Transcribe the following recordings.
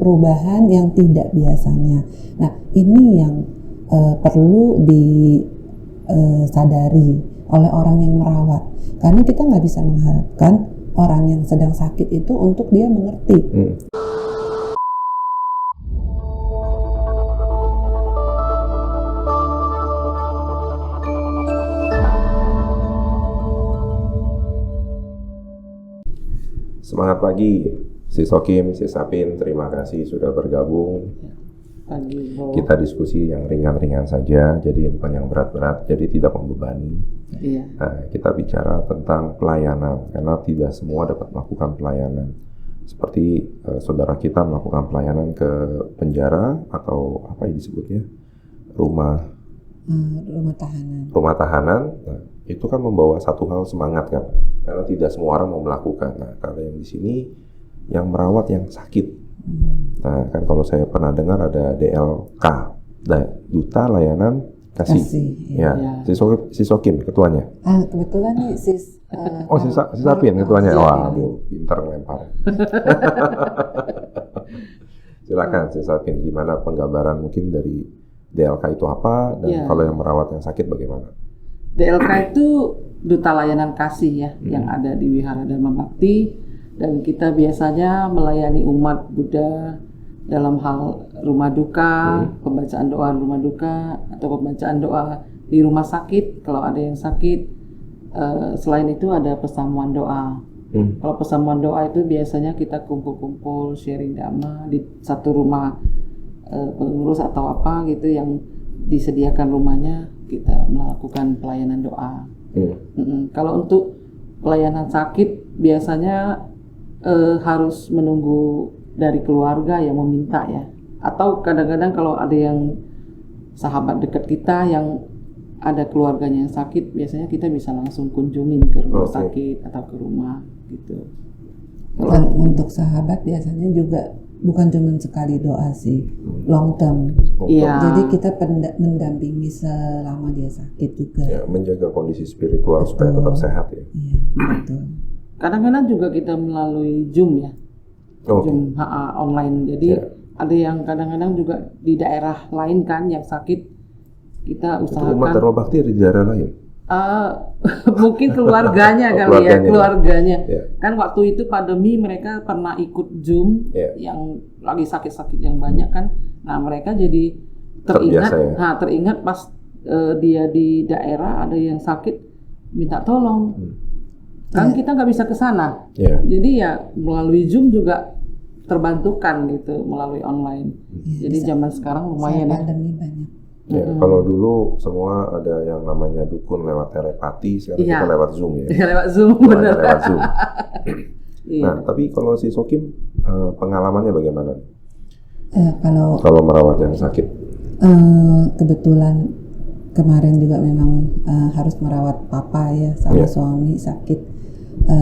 perubahan yang tidak biasanya. Nah, ini yang perlu disadari oleh orang yang merawat, karena kita nggak bisa mengharapkan orang yang sedang sakit itu untuk dia mengerti. Semangat pagi, si Sokim, si Sapin, terima kasih sudah bergabung. Pagi, kita diskusi yang ringan-ringan saja, jadi bukan yang berat-berat, jadi tidak membebani. Iya. Nah, kita bicara tentang pelayanan, karena tidak semua dapat melakukan pelayanan. Seperti saudara kita melakukan pelayanan ke penjara atau apa yang disebutnya, rumah tahanan. Nah, itu kan membawa satu hal semangat kan, karena tidak semua orang mau melakukan. Nah, kalau yang di sini yang merawat yang sakit. Nah, kan kalau saya pernah dengar ada DLK, Duta Layanan Kasih. Ya. Si Sokim ketuanya. Kebetulan nih si Sapin ketuanya. Wah, pintar ngelempar. Silakan si Sapin, gimana penggambaran mungkin dari DLK itu apa, dan kalau yang merawat yang sakit bagaimana? DLK itu Duta Layanan Kasih ya, yang ada di Wihara Dharma Bakti, dan kita biasanya melayani umat Buddha dalam hal rumah duka, pembacaan doa rumah duka, atau pembacaan doa di rumah sakit kalau ada yang sakit. Selain itu ada pesamuan doa. Kalau pesamuan doa itu biasanya kita kumpul-kumpul sharing dhamma di satu rumah pengurus atau apa gitu yang disediakan rumahnya, kita melakukan pelayanan doa. Kalau untuk pelayanan sakit biasanya harus menunggu dari keluarga yang meminta ya, atau kadang-kadang kalau ada yang sahabat dekat kita yang ada keluarganya yang sakit, biasanya kita bisa langsung kunjungin ke rumah sakit atau ke rumah gitu. Dan untuk sahabat biasanya juga bukan cuma sekali doa sih, long term. Jadi kita mendampingi selama dia sakit juga. Ya, menjaga kondisi spiritual supaya tetap sehat ya. Iya, betul. Kadang-kadang juga kita melalui Zoom ya, Zoom online. Jadi ada yang kadang-kadang juga di daerah lain kan yang sakit, kita usahakan. Itu umat Dharma Bakti di daerah lain? Mungkin keluarganya kali ya, keluarganya. Kan waktu itu pandemi mereka pernah ikut Zoom yang lagi sakit-sakit yang banyak kan. Nah mereka jadi teringat pas dia di daerah ada yang sakit, minta tolong. Kan kita nggak bisa ke sana. Jadi ya melalui Zoom juga terbantukan gitu melalui online. Jadi zaman sekarang lumayan ya. Pandemi banyak. Ya, kalau dulu semua ada yang namanya dukun lewat telepati, sekarang kita lewat Zoom ya. Lewat Zoom, benar. Lewat Zoom. Nah, tapi kalau si Sokim pengalamannya bagaimana? Kalau merawat yang sakit? Kebetulan kemarin juga memang harus merawat papa ya, sama suami sakit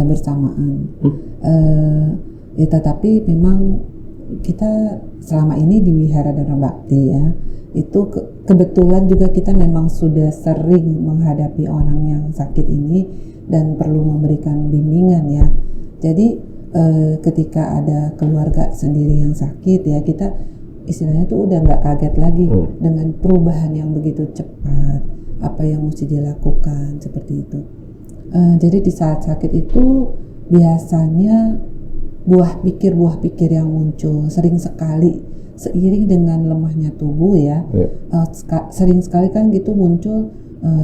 bersamaan. Tetapi memang kita selama ini di Wihara Dharma Bakti ya, itu kebetulan juga kita memang sudah sering menghadapi orang yang sakit ini dan perlu memberikan bimbingan ya. Jadi ketika ada keluarga sendiri yang sakit ya, kita istilahnya tuh udah nggak kaget lagi dengan perubahan yang begitu cepat, apa yang mesti dilakukan seperti itu. Jadi di saat sakit itu biasanya buah pikir yang muncul sering sekali seiring dengan lemahnya tubuh ya. Sering sekali kan gitu muncul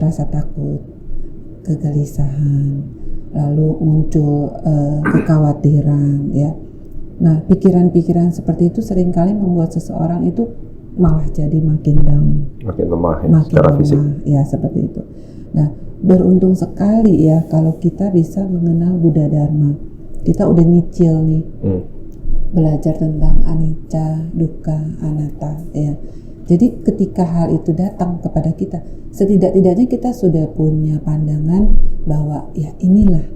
rasa takut, kegelisahan, lalu muncul kekhawatiran ya. Nah, pikiran-pikiran seperti itu seringkali membuat seseorang itu malah jadi makin down, makin lemah ya, makin secara lemah, fisik. Ya seperti itu. Nah, beruntung sekali ya kalau kita bisa mengenal Buddha Dharma. Kita udah nyicil nih, belajar tentang anicca, dukkha, anatta ya. Jadi ketika hal itu datang kepada kita, setidak-tidaknya kita sudah punya pandangan bahwa ya inilah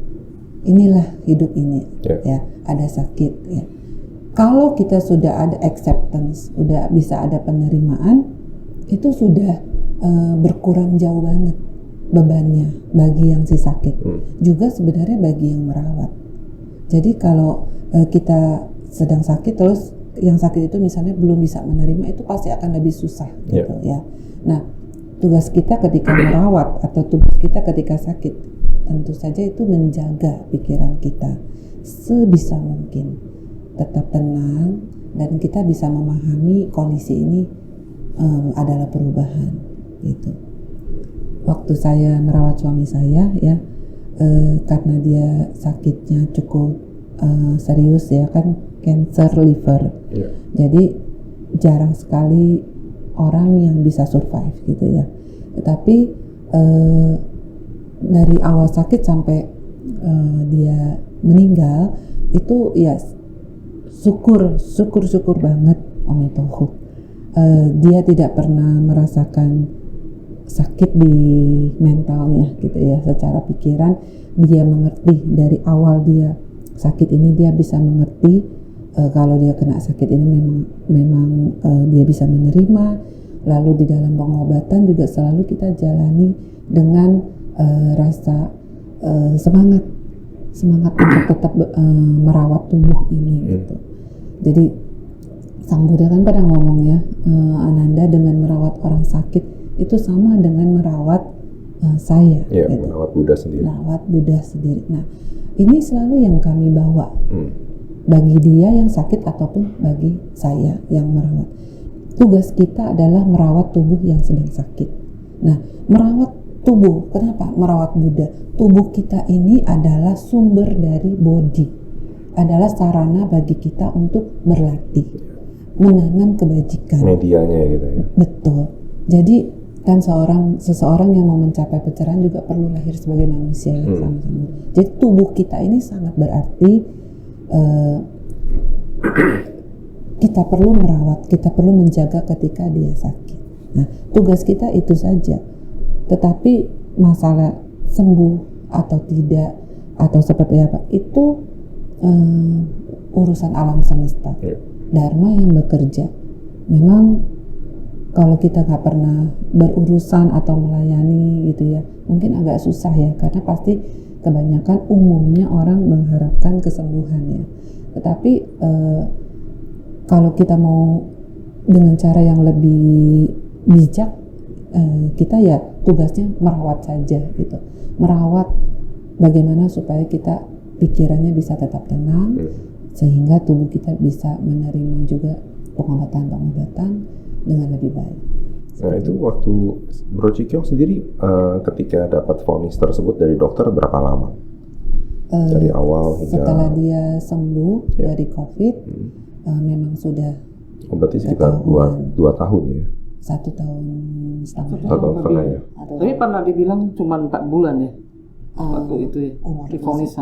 hidup ini ya, ada sakit ya. Kalau kita sudah ada acceptance, udah bisa ada penerimaan, itu sudah berkurang jauh banget bebannya bagi yang si sakit. Juga sebenarnya bagi yang merawat. Jadi kalau kita sedang sakit terus yang sakit itu misalnya belum bisa menerima, itu pasti akan lebih susah gitu ya. Nah, tugas kita ketika merawat atau tugas kita ketika sakit tentu saja itu menjaga pikiran kita sebisa mungkin tetap tenang, dan kita bisa memahami kondisi ini adalah perubahan gitu. Waktu saya merawat suami saya ya, karena dia sakitnya cukup serius ya, kan cancer liver. Jadi jarang sekali orang yang bisa survive gitu ya. Tetapi dari awal sakit sampai dia meninggal itu ya syukur banget Om Itohu. Dia tidak pernah merasakan sakit di mentalnya gitu ya, secara pikiran dia mengerti dari awal dia sakit ini, dia bisa mengerti kalau dia kena sakit ini memang dia bisa menerima. Lalu di dalam pengobatan juga selalu kita jalani dengan rasa semangat untuk tetap merawat tubuh ini gitu. Jadi Sang Buddha kan pernah ngomong ya, Ananda, dengan merawat orang sakit itu sama dengan merawat saya, gitu. Merawat Buddha sendiri. Merawat Buddha sendiri. Nah, ini selalu yang kami bawa bagi dia yang sakit ataupun bagi saya yang merawat. Tugas kita adalah merawat tubuh yang sedang sakit. Nah, merawat tubuh, kenapa merawat Buddha? Tubuh kita ini adalah sumber dari body, adalah sarana bagi kita untuk berlatih, menanam kebajikan. Medianya gitu ya. Betul. Jadi kan seseorang yang mau mencapai pencerahan juga perlu lahir sebagai manusia yang sama-sama. Jadi tubuh kita ini sangat berarti, kita perlu merawat, kita perlu menjaga ketika dia sakit. Nah, tugas kita itu saja. Tetapi masalah sembuh atau tidak atau seperti apa itu urusan alam semesta. Dharma yang bekerja. Memang kalau kita nggak pernah berurusan atau melayani gitu ya, mungkin agak susah ya, karena pasti kebanyakan umumnya orang mengharapkan kesembuhan ya. Tetapi kalau kita mau dengan cara yang lebih bijak, kita ya tugasnya merawat saja gitu, merawat bagaimana supaya kita pikirannya bisa tetap tenang, sehingga tubuh kita bisa menerima juga pengobatan dengan lebih baik. Nah, itu waktu Bro Cikyong sendiri ketika dapat vonis tersebut dari dokter berapa lama? Dari awal hingga setelah dia sembuh dari COVID, memang sudah berarti sekitar 2 tahun ya. 1 tahun setengah. 1 tahun setengah ya. Tapi pernah dibilang cuma 4 bulan ya waktu itu ya. Divonis.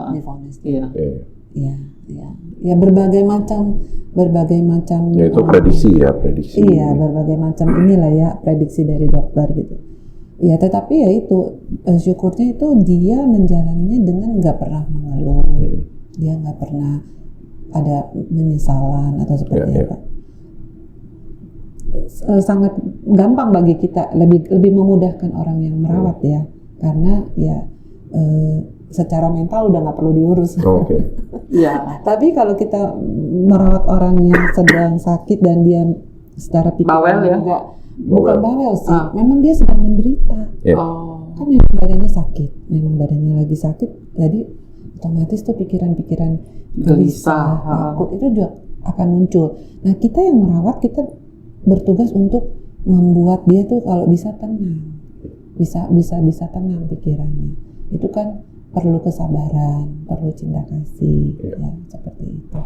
Iya. Ya berbagai macam Ya itu prediksi. Iya, berbagai macam inilah ya prediksi dari dokter gitu. Ya, tetapi ya itu syukurnya itu dia menjalaninya dengan nggak pernah mengeluh, dia nggak pernah ada menyesalan atau seperti apa. Sangat gampang bagi kita, lebih memudahkan orang yang merawat ya, karena ya secara mental udah nggak perlu diurus. Ya, tapi kalau kita merawat orang yang sedang sakit dan dia secara pikiran juga bukan bawel sih, memang dia sedang menderita. Kan memang badannya sakit, memang badannya lagi sakit, jadi otomatis tuh pikiran-pikiran gelisah, takut itu juga akan muncul. Nah, kita yang merawat, kita bertugas untuk membuat dia tuh kalau bisa tenang, bisa tenang pikirannya. Itu kan perlu kesabaran, perlu cinta kasih, ya seperti itu.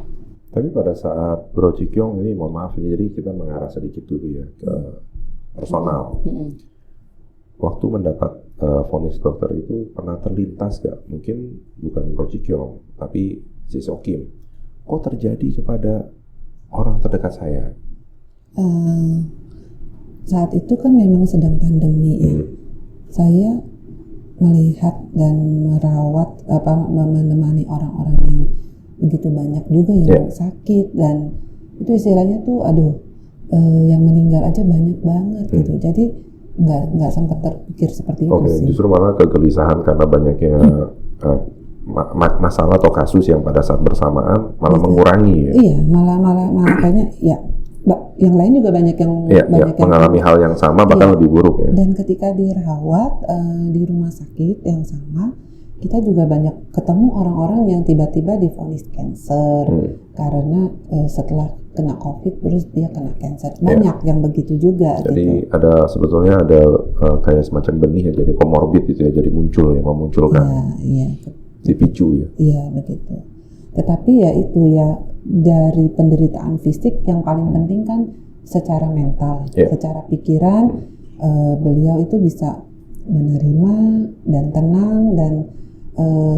Tapi pada saat Bro Cikyong ini, mohon maaf ini, jadi kita mengarah sedikit dulu ya ke personal. Waktu mendapat vonis dokter itu pernah terlintas gak? Mungkin bukan Bro Cikyong, tapi si Sokim. Kok terjadi kepada orang terdekat saya? Saat itu kan memang sedang pandemi ya. Saya melihat dan merawat menemani orang-orang yang begitu banyak juga yang sakit, dan itu istilahnya tuh yang meninggal aja banyak banget gitu. Jadi nggak sempat terpikir seperti itu sih. Justru malah kegelisahan karena banyaknya masalah atau kasus yang pada saat bersamaan malah mengurangi ya. Iya, malah kayaknya ya yang lain juga banyak yang yang mengalami hal yang sama bahkan lebih buruk ya. Dan ketika dirawat di rumah sakit yang sama, kita juga banyak ketemu orang-orang yang tiba-tiba divonis cancer karena setelah kena COVID terus dia kena cancer. Banyak yang begitu juga. Jadi sebetulnya ada kayak semacam benih ya, jadi komorbid itu ya, jadi memunculkan. Iya. Dipicu ya. Iya begitu. Tetapi ya itu ya, dari penderitaan fisik yang paling penting kan secara mental, secara pikiran beliau itu bisa menerima dan tenang dan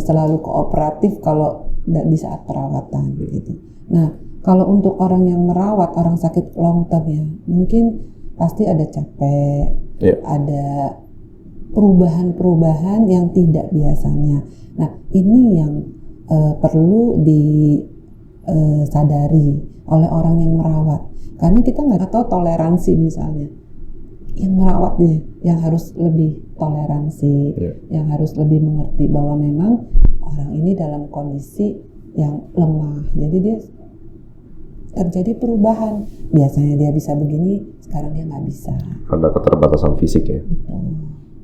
selalu kooperatif kalau di saat perawatan gitu. Nah, kalau untuk orang yang merawat orang sakit long term ya, mungkin pasti ada capek, ada perubahan-perubahan yang tidak biasanya. Nah, ini yang perlu disadari oleh orang yang merawat. Karena kita nggak tahu toleransi misalnya. Yang merawat nih, yang harus lebih toleransi, yang harus lebih mengerti bahwa memang orang ini dalam kondisi yang lemah. Jadi dia terjadi perubahan. Biasanya dia bisa begini, sekarang dia nggak bisa. Ada keterbatasan fisik ya. Betul.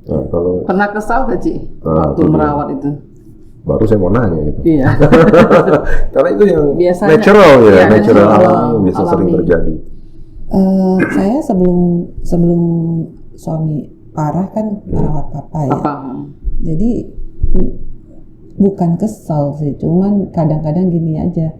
Nah, kalau pernah kesal gak Ci waktu merawat itu? Baru saya mau nanya gitu. Iya. Karena itu yang biasanya, natural ya, natural alami, bisa sering terjadi. Saya sebelum suami parah kan merawat papa ya. Jadi bukan kesal sih, cuman kadang-kadang gini aja,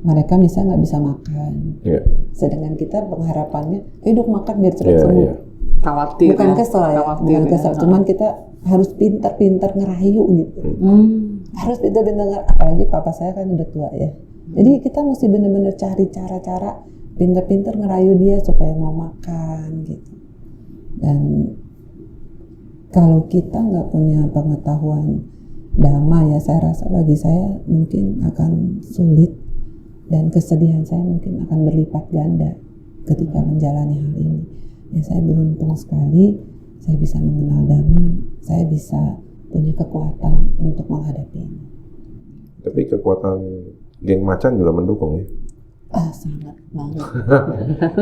mereka nggak bisa makan. Sedangkan kita pengharapannya, duk makan biar cepat sembuh. Khawatir. Bukan kesel ya, bukan kesel. Cuman kita harus pintar-pintar ngerayu gitu. Harus pintar-pintar, apalagi papa saya kan udah tua ya. Jadi kita mesti benar-benar cari cara-cara pintar-pintar ngerayu dia supaya mau makan gitu. Dan kalau kita nggak punya pengetahuan dhamma ya, saya rasa bagi saya mungkin akan sulit dan kesedihan saya mungkin akan berlipat ganda ketika menjalani hal ini. Ya saya beruntung sekali, saya bisa mengenal dhamma, saya bisa punya kekuatan untuk menghadapi ini. Tapi kekuatan geng macan juga mendukung ya? Sangat banget.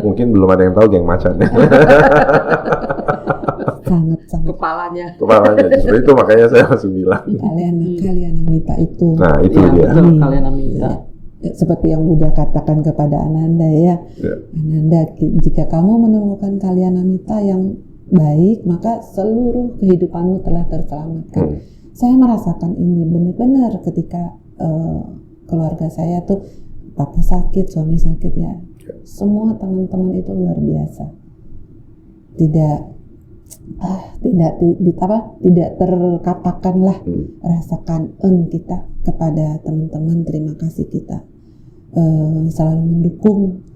Mungkin belum ada yang tahu geng macan ya. sangat. Kepalanya. Justru itu makanya saya langsung bilang. Kalyanamita itu. Nah itu dia. Kalyanamita. Seperti yang Buddha katakan kepada Ananda ya. Ananda, jika kamu menemukan Kalyanamita yang baik, maka seluruh kehidupanmu telah terselamatkan. Saya merasakan ini benar-benar ketika keluarga saya tuh, papa sakit, suami sakit ya. Semua teman-teman itu luar biasa. Tidak terkatakanlah rasa kangen kita kepada teman-teman, terima kasih kita selalu mendukung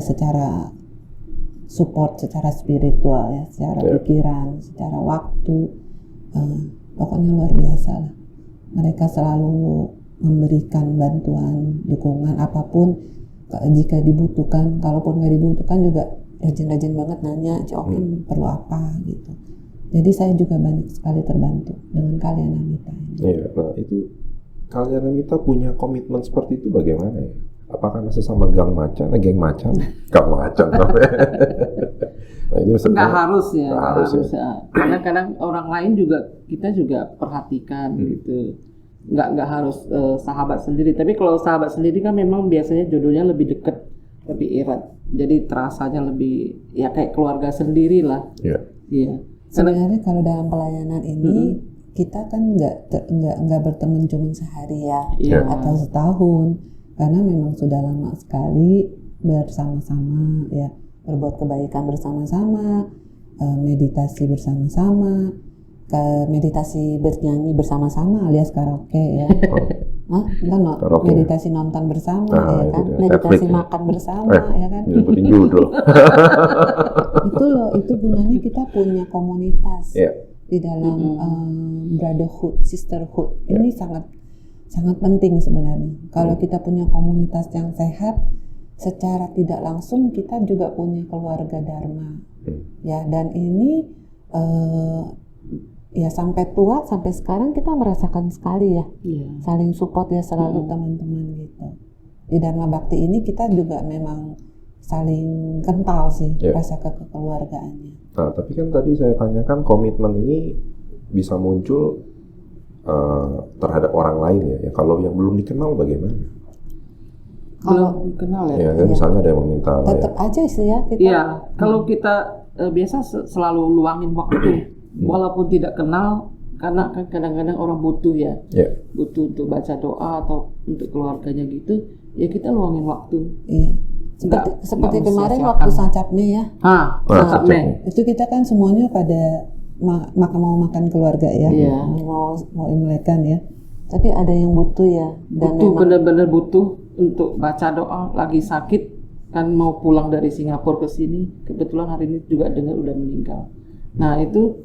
secara support, secara spiritual ya, secara pikiran, secara waktu, pokoknya luar biasa lah. Mereka selalu memberikan bantuan, dukungan apapun jika dibutuhkan. Kalaupun nggak dibutuhkan juga rajin-rajin banget nanya, Okin perlu apa gitu. Jadi saya juga banyak sekali terbantu dengan Kalyanamita ini. Iya, nah itu Kalyanamita punya komitmen seperti itu bagaimana ya? Apakah sesama geng macan? Gang macan. Nah ini nggak harus ya. Karena kadang orang lain juga kita juga perhatikan gitu. Nggak harus sahabat sendiri. Tapi kalau sahabat sendiri kan memang biasanya jodohnya lebih dekat, lebih erat. Jadi terasanya lebih ya kayak keluarga sendiri lah. Iya. Sebenarnya kalau dalam pelayanan ini kita kan nggak berteman cuma sehari ya, atau setahun, karena memang sudah lama sekali bersama-sama ya, berbuat kebaikan bersama-sama, meditasi bersama-sama, meditasi bernyanyi bersama-sama alias karaoke ya. Meditasi nonton bersama ya kan, meditasi makan bersama ya kan. Itu gunanya kita punya komunitas di dalam brotherhood, sisterhood. Ini sangat penting sebenarnya. Kalau kita punya komunitas yang sehat, secara tidak langsung kita juga punya keluarga dharma. Ya, dan ini ya sampai tua sampai sekarang kita merasakan sekali ya, Iya. saling support ya selalu teman-teman gitu. Di Dharma Bakti ini kita juga memang saling kental sih rasa kekeluargaannya. Nah, tapi kan tadi saya tanyakan komitmen ini bisa muncul terhadap orang lain ya. Kalau yang belum dikenal bagaimana? Belum dikenal ya? Ya, kan misalnya ada yang meminta lah Tetap aja sih ya kita. Iya, kalau kita biasa selalu luangin waktu, walaupun tidak kenal, karena kan kadang-kadang orang butuh ya, butuh untuk baca doa atau untuk keluarganya gitu, ya kita luangin waktu. Iya. Seperti kemarin waktu Sancapme ya. Sancapme. Itu kita kan semuanya pada mau makan keluarga ya, mau imlekan ya. Tapi ada yang butuh ya, dan butuh benar-benar butuh untuk baca doa, lagi sakit kan mau pulang dari Singapura ke sini, kebetulan hari ini juga dengar udah meninggal. Nah itu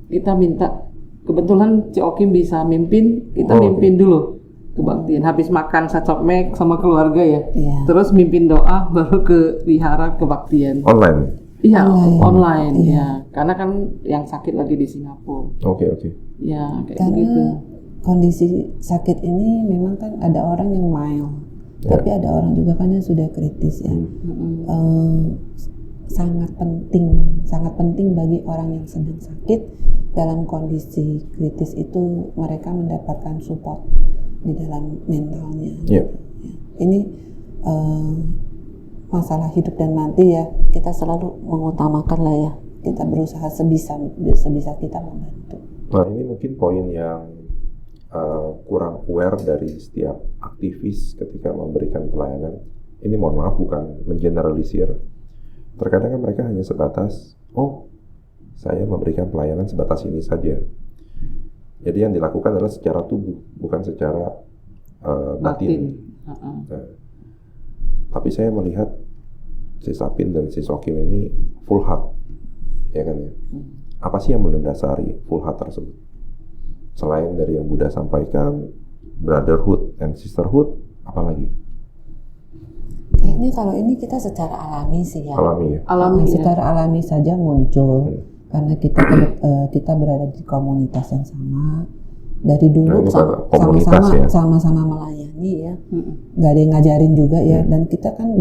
kita minta, kebetulan Cik Okim bisa mimpin, kita mimpin dulu kebaktian. Habis makan Sancapme sama keluarga ya, terus mimpin doa baru ke wihara kebaktian. Online? Iya, online ya, karena kan yang sakit lagi di Singapura. Oke. Ya kayak karena begitu. Kondisi sakit ini memang kan ada orang yang mild, tapi ada orang juga kan yang sudah kritis ya. Sangat penting bagi orang yang sedang sakit dalam kondisi kritis itu mereka mendapatkan support di dalam mentalnya. Ini masalah hidup dan mati ya, kita selalu mengutamakan lah ya, kita berusaha sebisa kita membantu. Nah ini mungkin poin yang kurang aware dari setiap aktivis ketika memberikan pelayanan. Ini mohon maaf bukan mengeneralisir. Terkadang kan mereka hanya sebatas, saya memberikan pelayanan sebatas ini saja. Jadi yang dilakukan adalah secara tubuh, bukan secara batin. Nah, tapi saya melihat si Sapin dan si Sokim ini full heart, ya kan ya. Apa sih yang mendasari full heart tersebut? Selain dari yang Buddha sampaikan, brotherhood and sisterhood, apalagi? Kayaknya kalau ini kita secara alami sih ya. Alami ya. Secara alami saja muncul karena kita berada di komunitas yang sama. Dari dulu sama-sama melayani ya. Nggak ada yang ngajarin juga ya, dan kita kan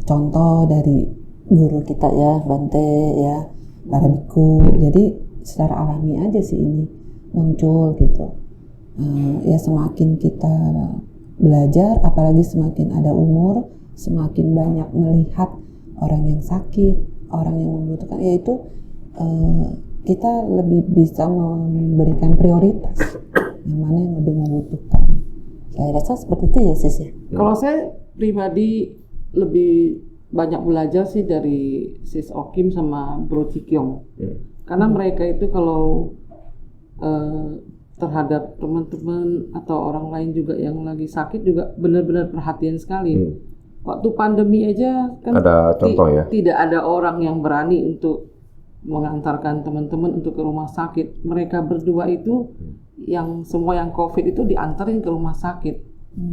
contoh dari guru kita ya, Bante ya, para biku. Jadi secara alami aja sih ini muncul gitu. Ya semakin kita belajar, apalagi semakin ada umur, semakin banyak melihat orang yang sakit, orang yang membutuhkan, yaitu kita lebih bisa memberikan prioritas yang mana yang lebih membutuhkan. Saya rasa seperti itu ya Sis ya. Kalau saya pribadi lebih banyak belajar sih dari Sis Okim sama Bro Cikyong. Karena mereka itu kalau terhadap teman-teman atau orang lain juga yang lagi sakit juga benar-benar perhatian sekali. Waktu pandemi aja kan ada contoh ya. Tidak ada orang yang berani untuk mengantarkan teman-teman untuk ke rumah sakit. Mereka berdua itu yang semua yang COVID itu diantarin ke rumah sakit.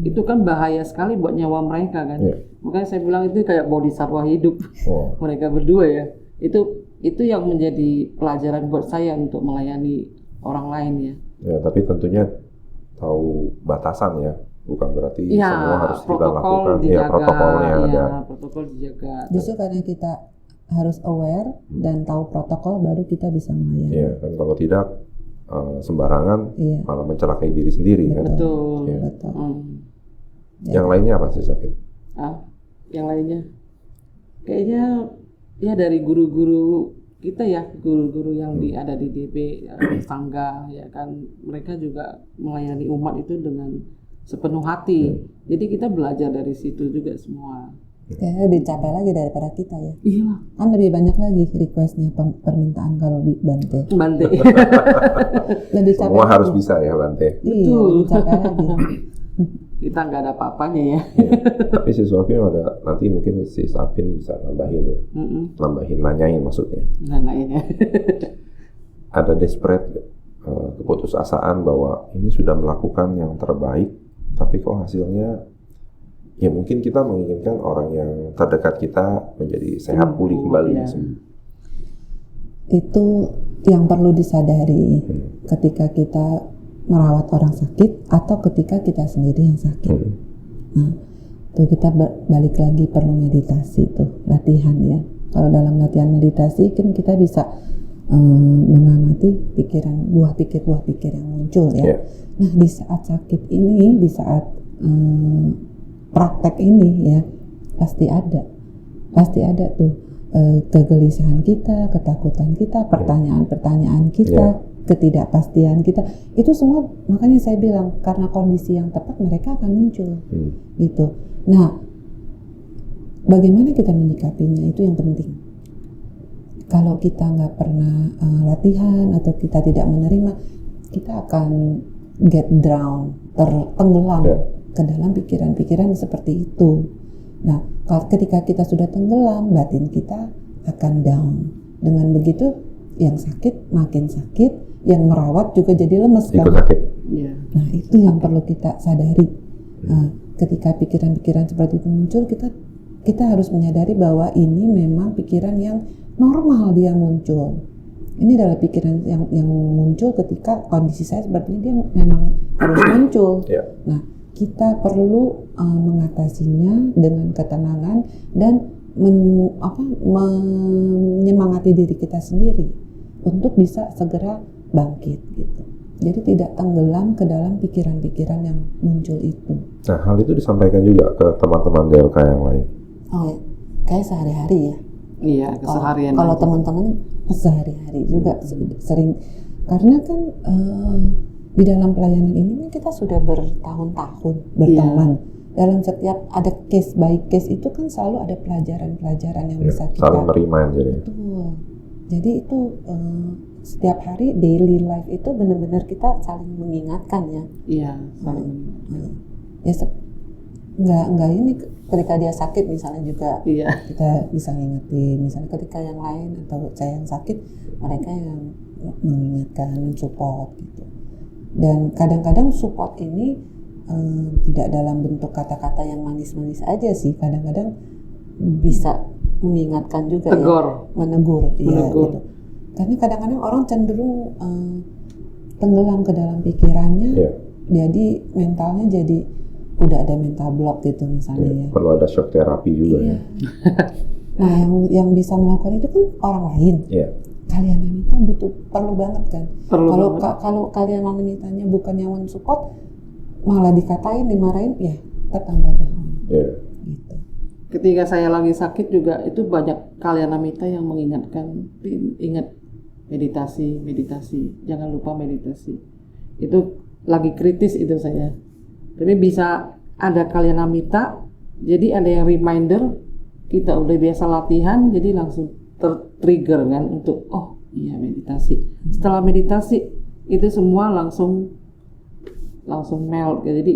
Itu kan bahaya sekali buat nyawa mereka kan. Makanya saya bilang itu kayak bodhisattva hidup. Mereka berdua ya. Itu yang menjadi pelajaran buat saya untuk melayani orang lain ya. Ya, tapi tentunya tahu batasan ya. Bukan berarti semua harus kita lakukan. Protokolnya ada. Protokol dijaga. Justru karena kita harus aware dan tahu protokol baru kita bisa melayani. Iya, kan kalau tidak sembarangan malah mencelakai diri sendiri. Betul. Kan? Betul. Yang lainnya apa sih Sapin? Yang lainnya kayaknya ya dari guru-guru kita ya, guru-guru yang ada di DB Sangga ya kan, mereka juga melayani umat itu dengan sepenuh hati. Jadi kita belajar dari situ juga semua. Kayaknya lebih capek lagi daripada kita ya. Iya. Kan lebih banyak lagi requestnya, permintaan kalau Bante. Lebih capek. Semua harus bisa ya Bante. Iya, lebih capek lagi. Kita nggak ada apa-apanya ya. Tapi si Sokim ada, nanti mungkin si Sapin bisa nambahin ya. Nambahin, nanyain maksudnya. Nanyain ya. Ada desperate keputusasaan bahwa ini sudah melakukan yang terbaik, tapi kok hasilnya ya mungkin kita menginginkan orang yang terdekat kita menjadi sehat, pulih kembali. itu yang perlu disadari ketika kita merawat orang sakit atau ketika kita sendiri yang sakit. Nah, tuh kita balik lagi perlu meditasi tuh, latihan ya. Kalau dalam latihan meditasi kan kita bisa mengamati buah pikir yang muncul ya. Nah, di saat sakit ini, di saat praktek ini ya, pasti ada tuh kegelisahan kita, ketakutan kita, pertanyaan-pertanyaan kita, ketidakpastian kita. Itu semua, makanya saya bilang karena kondisi yang tepat mereka akan muncul gitu. Nah, bagaimana kita menyikapinya itu yang penting. Kalau kita nggak pernah latihan atau kita tidak menerima, kita akan get drown, tenggelam ke dalam pikiran-pikiran seperti itu. Nah, ketika kita sudah tenggelam, batin kita akan down. Dengan begitu, yang sakit makin sakit, yang merawat juga jadi lemes kan. Sakit. Nah, itu yang perlu kita sadari. Ketika pikiran-pikiran seperti itu muncul, kita harus menyadari bahwa ini memang pikiran yang normal dia muncul. Ini adalah pikiran yang muncul ketika kondisi saya seperti ini, dia memang harus muncul. Nah, kita perlu mengatasinya dengan ketenangan dan menyemangati diri kita sendiri untuk bisa segera bangkit gitu. Jadi tidak tenggelam ke dalam pikiran-pikiran yang muncul itu. Nah, hal itu disampaikan juga ke teman-teman DLK yang lain. Oh, kayak sehari-hari ya. Iya, keseharian. Kalau teman-teman sehari-hari juga sering, karena kan di dalam pelayanan ini kan kita sudah bertahun-tahun berteman. Dalam setiap ada case by case itu kan selalu ada pelajaran-pelajaran yang bisa kita saling remind jadi. Betul. Jadi itu setiap hari daily life itu benar-benar kita saling mengingatkan ya. Iya, saling mengingatkan. Ya nggak ini ketika dia sakit misalnya juga kita bisa ngingetin, misalnya ketika yang lain atau saya yang sakit, mereka yang mengingatkan, mensupport gitu. Dan kadang-kadang support ini tidak dalam bentuk kata-kata yang manis-manis aja sih, kadang-kadang bisa mengingatkan juga menegur. Iya gitu. Karena kadang-kadang orang cenderung tenggelam ke dalam pikirannya, jadi mentalnya jadi udah ada mental block gitu misalnya ya. Perlu ada shock terapi juga ya. Nah, yang bisa melakukan itu kan orang lain. Kalian wanita perlu banget kan. Kalau kalian wanitanya bukan yang mensupport, malah dikatain, dimarahin, ya tambah down. Gitu. Ketika saya lagi sakit juga itu banyak kalian wanita yang mengingatkan, ingat meditasi, jangan lupa meditasi. Itu lagi kritis itu saya. Tapi bisa ada kalian namita, jadi ada yang reminder, kita udah biasa latihan, jadi langsung tertrigger kan untuk meditasi. Setelah meditasi itu semua langsung melt, jadi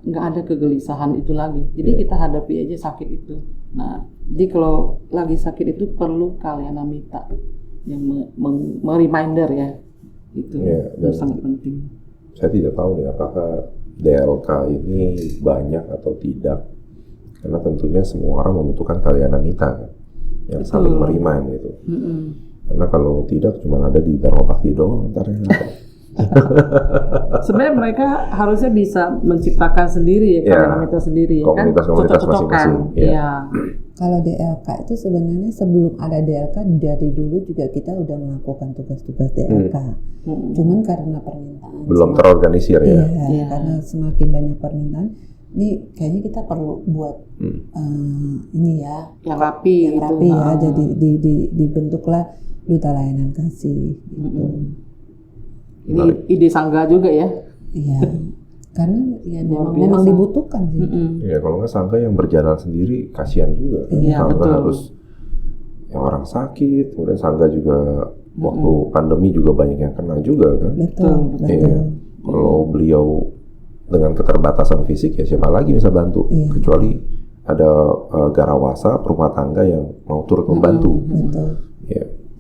nggak ada kegelisahan itu lagi. Jadi kita hadapi aja sakit itu. Nah, jadi kalau lagi sakit itu perlu kalian namita yang mereminder ya, itu sangat penting. Saya tidak tahu nih apakah DLK ini banyak atau tidak, karena tentunya semua orang membutuhkan kalyanamita kan, yang saling merimain gitu. Karena kalau tidak cuma ada di Dharma Bakti doang ntar ya. Sebenarnya mereka harusnya bisa menciptakan sendiri ya, kalyanamita sendiri ya, komunitas masing-masing. Kalau DLK itu sebenarnya sebelum ada DLK dari dulu juga kita udah melakukan tugas-tugas DLK. Cuman karena permintaan belum terorganisir ya. Karena semakin banyak permintaan, ini kayaknya kita perlu buat ini ya yang rapi ya. Jadi dibentuklah duta layanan kasih gitu. Ini ide Sangga juga ya. Iya. Karena ya memang dibutuhkan sih. Ya kalau nggak Sangga yang berjalan sendiri kasihan juga. Sangga harus yang orang sakit, kemudian Sangga juga waktu pandemi juga banyak yang kena juga kan. Betul. Kalau beliau dengan keterbatasan fisik ya siapa lagi bisa bantu kecuali ada garawasa rumah tangga yang mau turut membantu. Betul.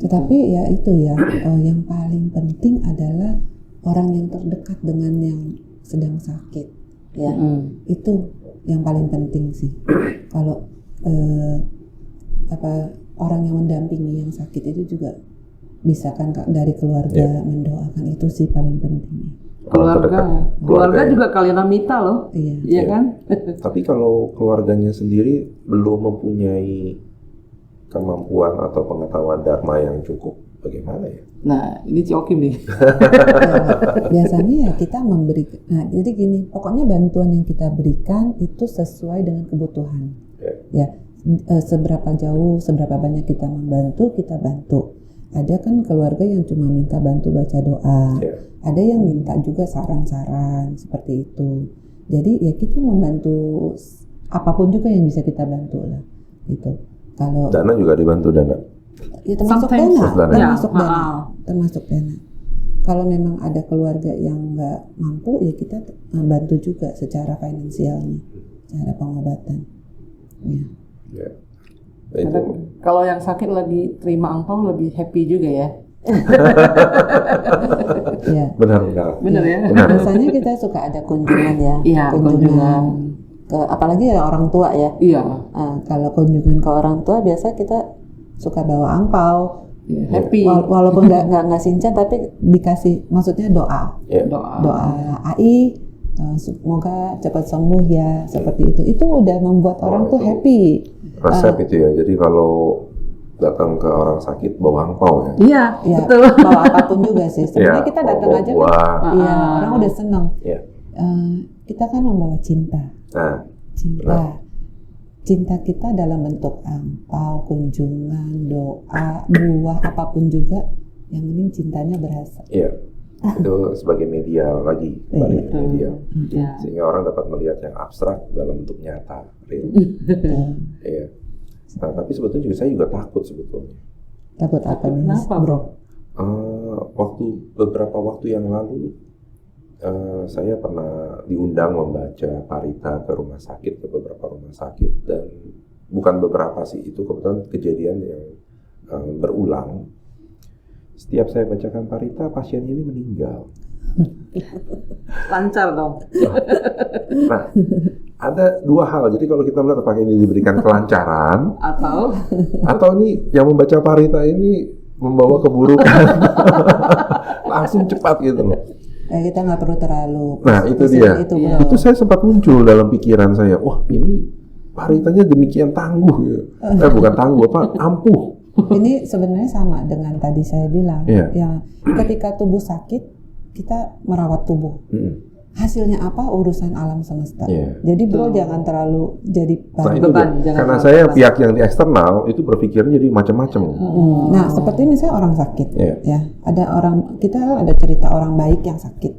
Tetapi ya itu ya yang paling penting adalah orang yang terdekat dengan yang sedang sakit ya. Itu yang paling penting sih. Kalau orang yang mendampingi yang sakit itu juga bisa kan Kak, dari keluarga mendoakan, itu sih paling penting. Orang terdekat, Keluarga ya. juga kalian minta loh, Iya. iya kan? Tapi kalau keluarganya sendiri belum mempunyai kemampuan atau pengetahuan dharma yang cukup, bagaimana ya? Nah, ini Ciokim nih. Biasanya ya kita memberi, nah jadi gini, pokoknya bantuan yang kita berikan itu sesuai dengan kebutuhan. Ya, seberapa jauh, seberapa banyak kita membantu, kita bantu. Ada kan keluarga yang cuma minta bantu baca doa, ada yang minta juga saran-saran seperti itu. Jadi ya kita membantu apapun juga yang bisa kita bantu lah, gitu. Kalau Dana juga dibantu dana. ya termasuk Sometimes. dana, Ya, termasuk dana. Kalau memang ada keluarga yang nggak mampu, ya kita bantu juga secara finansialnya, secara pengobatan. Ya. Ya. Nah, itu. Kalau yang sakit lagi terima angpau lebih happy juga ya. Ya. Benar. Bener ya? Benar. Biasanya kita suka ada kunjungan ya, Iya, kunjungan. ke apalagi ya orang tua ya. Iya. Kalau kunjungan ke orang tua biasa kita suka bawa angpau. Iya, happy. Walaupun nggak sinchan tapi dikasih, maksudnya doa. Ya. Doa AI, semoga cepat sembuh ya, seperti itu. Itu udah membuat orang tuh itu happy. Resep itu ya. Jadi kalau datang ke orang sakit bawa angpau ya. Iya, Ya, betul. bawa apapun juga sih. Sebenarnya Ya, kita datang bawa aja buah. kan, iya, orang udah seneng. Ya. Kita kan membawa cinta. Nah, Cinta kita dalam bentuk angpau, kunjungan, doa, buah, apapun juga. Yang penting cintanya berhasil. iya. Itu sebagai media lagi, balik ke media. Iya. Sehingga orang dapat melihat yang abstrak dalam bentuk nyata, real. Iya. Nah, tapi sebetulnya juga saya juga takut sebetulnya. Takut apa nih, Kenapa, bro? Beberapa waktu yang lalu saya pernah diundang membaca parita ke rumah sakit, ke beberapa rumah sakit, dan bukan beberapa sih, itu kebetulan kejadian yang berulang. Setiap saya bacakan parita, pasien ini meninggal. Lancar dong. Nah, ada dua hal. Jadi kalau kita melihat apakah ini diberikan kelancaran atau ini yang membaca parita ini membawa keburukan, langsung cepat gitu loh. Kita nggak perlu terlalu. Nah, itu dia. Itu saya sempat muncul dalam pikiran saya. Wah, ini paritanya demikian tangguh ya. Bukan tangguh, ampuh. Ini sebenarnya sama dengan tadi saya bilang. Iya. Ya, ketika tubuh sakit, kita merawat tubuh. Hasilnya apa, urusan alam semesta. Jadi bro, jangan terlalu jadi beban. Karena saya pihak yang di eksternal itu berpikirnya jadi macam-macam. Nah, seperti misalnya orang sakit, ya, ada orang, kita ada cerita orang baik yang sakit.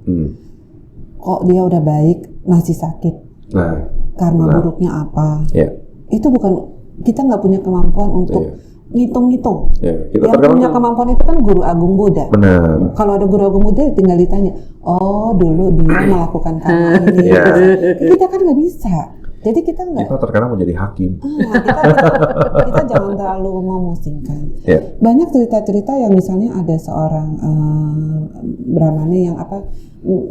Kok dia udah baik masih sakit? Nah, karena buruknya apa? Itu bukan, kita nggak punya kemampuan untuk ngitung-ngitung. Yang punya kemampuan itu kan Guru Agung Buddha. Benar. Kalau ada Guru Agung Buddha tinggal ditanya, oh dulu dia melakukan karma ini. Kita kan nggak bisa. Jadi kita nggak. Kita terkadang menjadi hakim. Kita jangan terlalu memusingkan. Yeah. Banyak cerita-cerita yang misalnya ada seorang Brahmane yang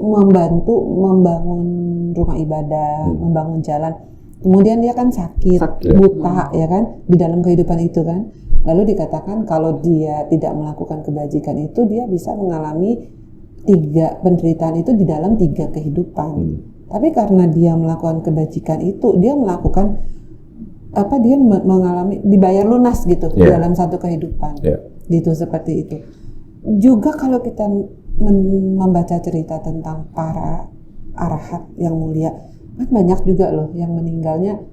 membantu membangun rumah ibadah, membangun jalan. Kemudian dia kan sakit, buta ya kan di dalam kehidupan itu kan. Lalu dikatakan kalau dia tidak melakukan kebajikan itu dia bisa mengalami 3 penderitaan itu di dalam 3 kehidupan. Tapi karena dia melakukan kebajikan itu, dia melakukan dia mengalami dibayar lunas gitu di dalam 1 kehidupan. Gitu, seperti itu. Juga kalau kita membaca cerita tentang para arahat yang mulia, kan banyak juga loh yang meninggalnya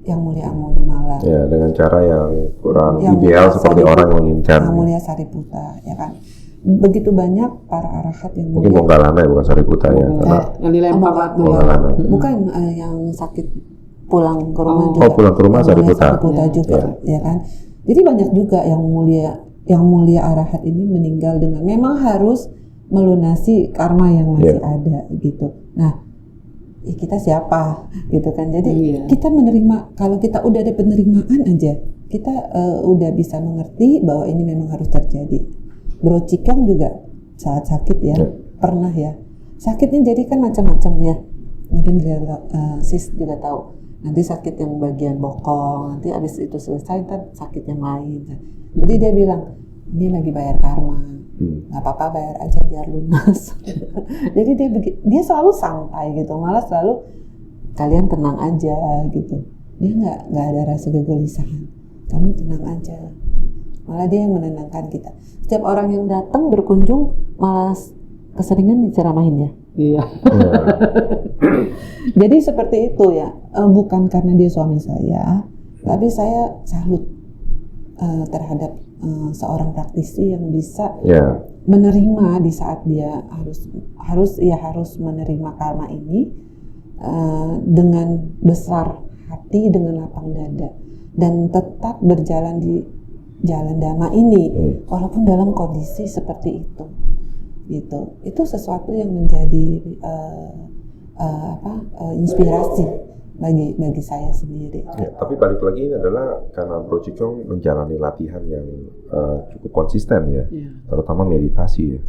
yang mulia Angulimala. Ya, dengan cara yang kurang yang ideal seperti orang mengincar. Yang mulia Sariputta, ya kan. Begitu banyak para arahat yang mulia. Mungkin Moggallana ya, bukan Sariputta ya. Yang dilempar batu. Moggallana. Bukan yang sakit pulang ke rumah juga. Pulang ke rumah Sariputta. Juga, ya kan. Jadi banyak juga yang mulia arahat ini meninggal dengan memang harus melunasi karma yang masih ada gitu. Nah, kita siapa gitu kan. Jadi kita menerima, kalau kita udah ada penerimaan aja, kita udah bisa mengerti bahwa ini memang harus terjadi. Bro Cikang juga saat sakit ya, pernah ya. Sakitnya jadi kan macam-macam ya. Mungkin dia sis juga tahu. Nanti sakit yang bagian bokong, nanti abis itu selesai kan sakit yang lain. Jadi dia bilang, ini lagi bayar karma, nggak apa-apa bayar aja biar lunas. Jadi dia selalu santai gitu, malah selalu kalian tenang aja gitu. Dia nggak ada rasa kegelisahan, kamu tenang aja. Malah dia yang menenangkan kita. Setiap orang yang datang berkunjung malah keseringan diceramahin ya. Iya. Jadi seperti itu ya, bukan karena dia suami saya, tapi saya salut terhadap seorang praktisi yang bisa menerima di saat dia harus menerima karma ini dengan besar hati, dengan lapang dada, dan tetap berjalan di jalan dhamma ini walaupun dalam kondisi seperti itu gitu. Itu sesuatu yang menjadi inspirasi bagi saya sendiri. Ya, tapi balik lagi ini adalah karena Bro Chee-Kyung menjalani latihan yang cukup konsisten ya, terutama meditasi ya.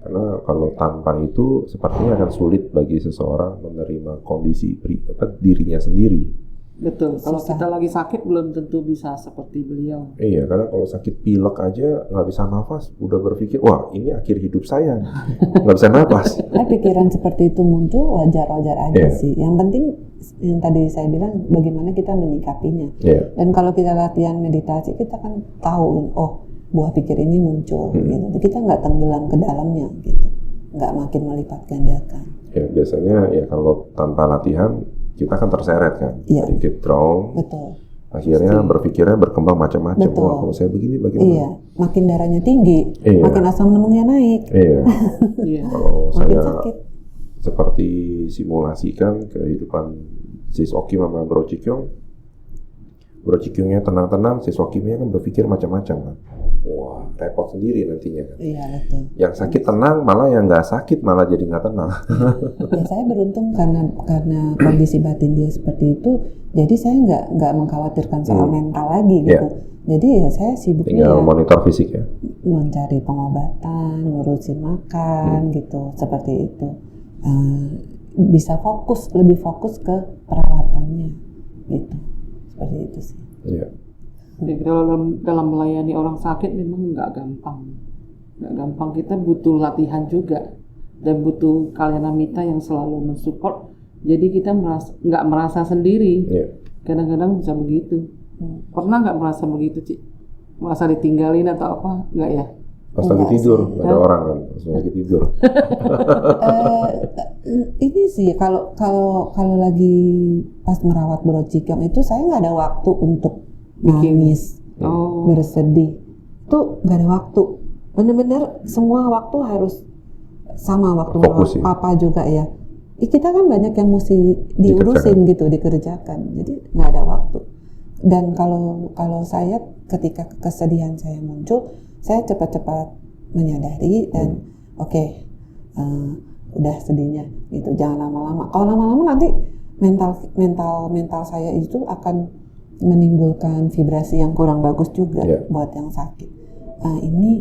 Karena kalau tanpa itu sepertinya akan sulit bagi seseorang menerima kondisi dirinya sendiri. Betul, kalau kita lagi sakit belum tentu bisa seperti beliau. Iya, karena kalau sakit pilek aja nggak bisa nafas, udah berpikir, wah ini akhir hidup saya, nggak bisa nafas. Pikiran seperti itu muncul wajar-wajar aja sih. Yang penting yang tadi saya bilang bagaimana kita menyikapinya. Dan kalau kita latihan meditasi kita kan tahu, oh buah pikir ini muncul, gitu. Kita nggak tenggelam ke dalamnya, gitu. Nggak makin melipat gandakan. Ya biasanya ya kalau tanpa latihan kita kan terseret kan, sedikit drown. Betul. Akhirnya berpikirnya berkembang macam-macam. Wah, kalau saya begini bagaimana? Iya, makin darahnya tinggi, makin asam lambungnya naik. Iya. Kalau makin saya sakit. Seperti simulasikan kehidupan Sis Okim sama Bro Chee-Kyung. Bro Chee-Kyungnya tenang-tenang, Sis Okimnya kan berpikir macam-macam kan. Wah, repot sendiri nantinya kan. Iya, betul. Yang sakit tenang, malah yang nggak sakit malah jadi nggak tenang. Ya saya beruntung karena kondisi batin dia seperti itu, jadi saya nggak mengkhawatirkan soal mental lagi gitu. Jadi ya saya sibuknya tinggal monitor fisik ya, mencari pengobatan, ngurusin makan gitu, seperti itu. Bisa lebih fokus ke perawatannya gitu, seperti itu sih. Iya. Jadi dalam melayani orang sakit memang nggak gampang. Kita butuh latihan juga dan butuh kalyanamita yang selalu mensupport. Jadi kita nggak merasa sendiri. Kadang-kadang bisa begitu. Pernah nggak merasa begitu, Ci? Merasa ditinggalin atau apa? Nggak ya? Pas lagi tidur, nggak ada orang kan, pas lagi tidur. Ini sih kalau lagi pas merawat Bro Chee-Kyung itu saya nggak ada waktu untuk nangis, bersedih, tuh nggak ada waktu. Bener-bener semua waktu harus sama waktu merawat papa juga ya. Kita kan banyak yang mesti diurusin gitu, dikerjakan. Jadi nggak ada waktu. Dan kalau saya ketika kesedihan saya muncul, saya cepat-cepat menyadari dan udah sedihnya gitu. Jangan lama-lama. Kalau lama-lama nanti mental saya itu akan menimbulkan vibrasi yang kurang bagus juga buat yang sakit. Ini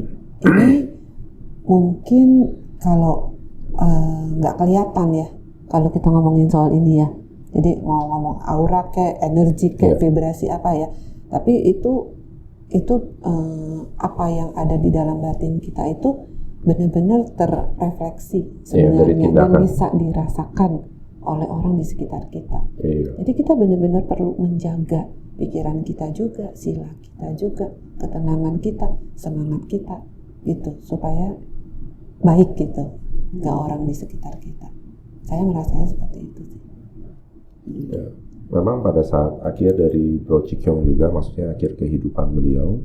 mungkin kalau nggak kelihatan ya kalau kita ngomongin soal ini ya. Jadi mau ngomong aura kayak energi kayak vibrasi apa ya. Tapi itu apa yang ada di dalam batin kita itu benar-benar terrefleksi sebenarnya dan bisa dirasakan oleh orang di sekitar kita. Jadi kita benar-benar perlu menjaga pikiran kita juga, sila kita juga, ketenangan kita, semangat kita gitu supaya baik gitu ke orang di sekitar kita. Saya merasanya seperti itu sih. Ya, memang pada saat akhir dari Bro Chee-Kyung juga, maksudnya akhir kehidupan beliau,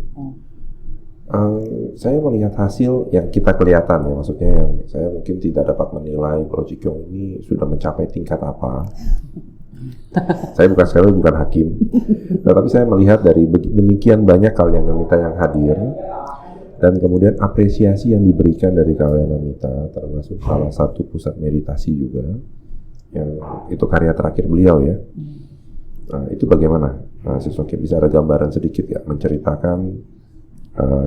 saya melihat hasil yang kita kelihatan ya, maksudnya yang saya mungkin tidak dapat menilai Bro Chee-Kyung ini sudah mencapai tingkat apa. Saya bukan hakim, tetapi saya melihat dari demikian banyak kalyanamita yang hadir dan kemudian apresiasi yang diberikan dari kalyanamita, termasuk salah satu pusat meditasi juga, yang itu karya terakhir beliau ya. Nah, itu bagaimana? Siswa bisa ada gambaran sedikit ya, menceritakan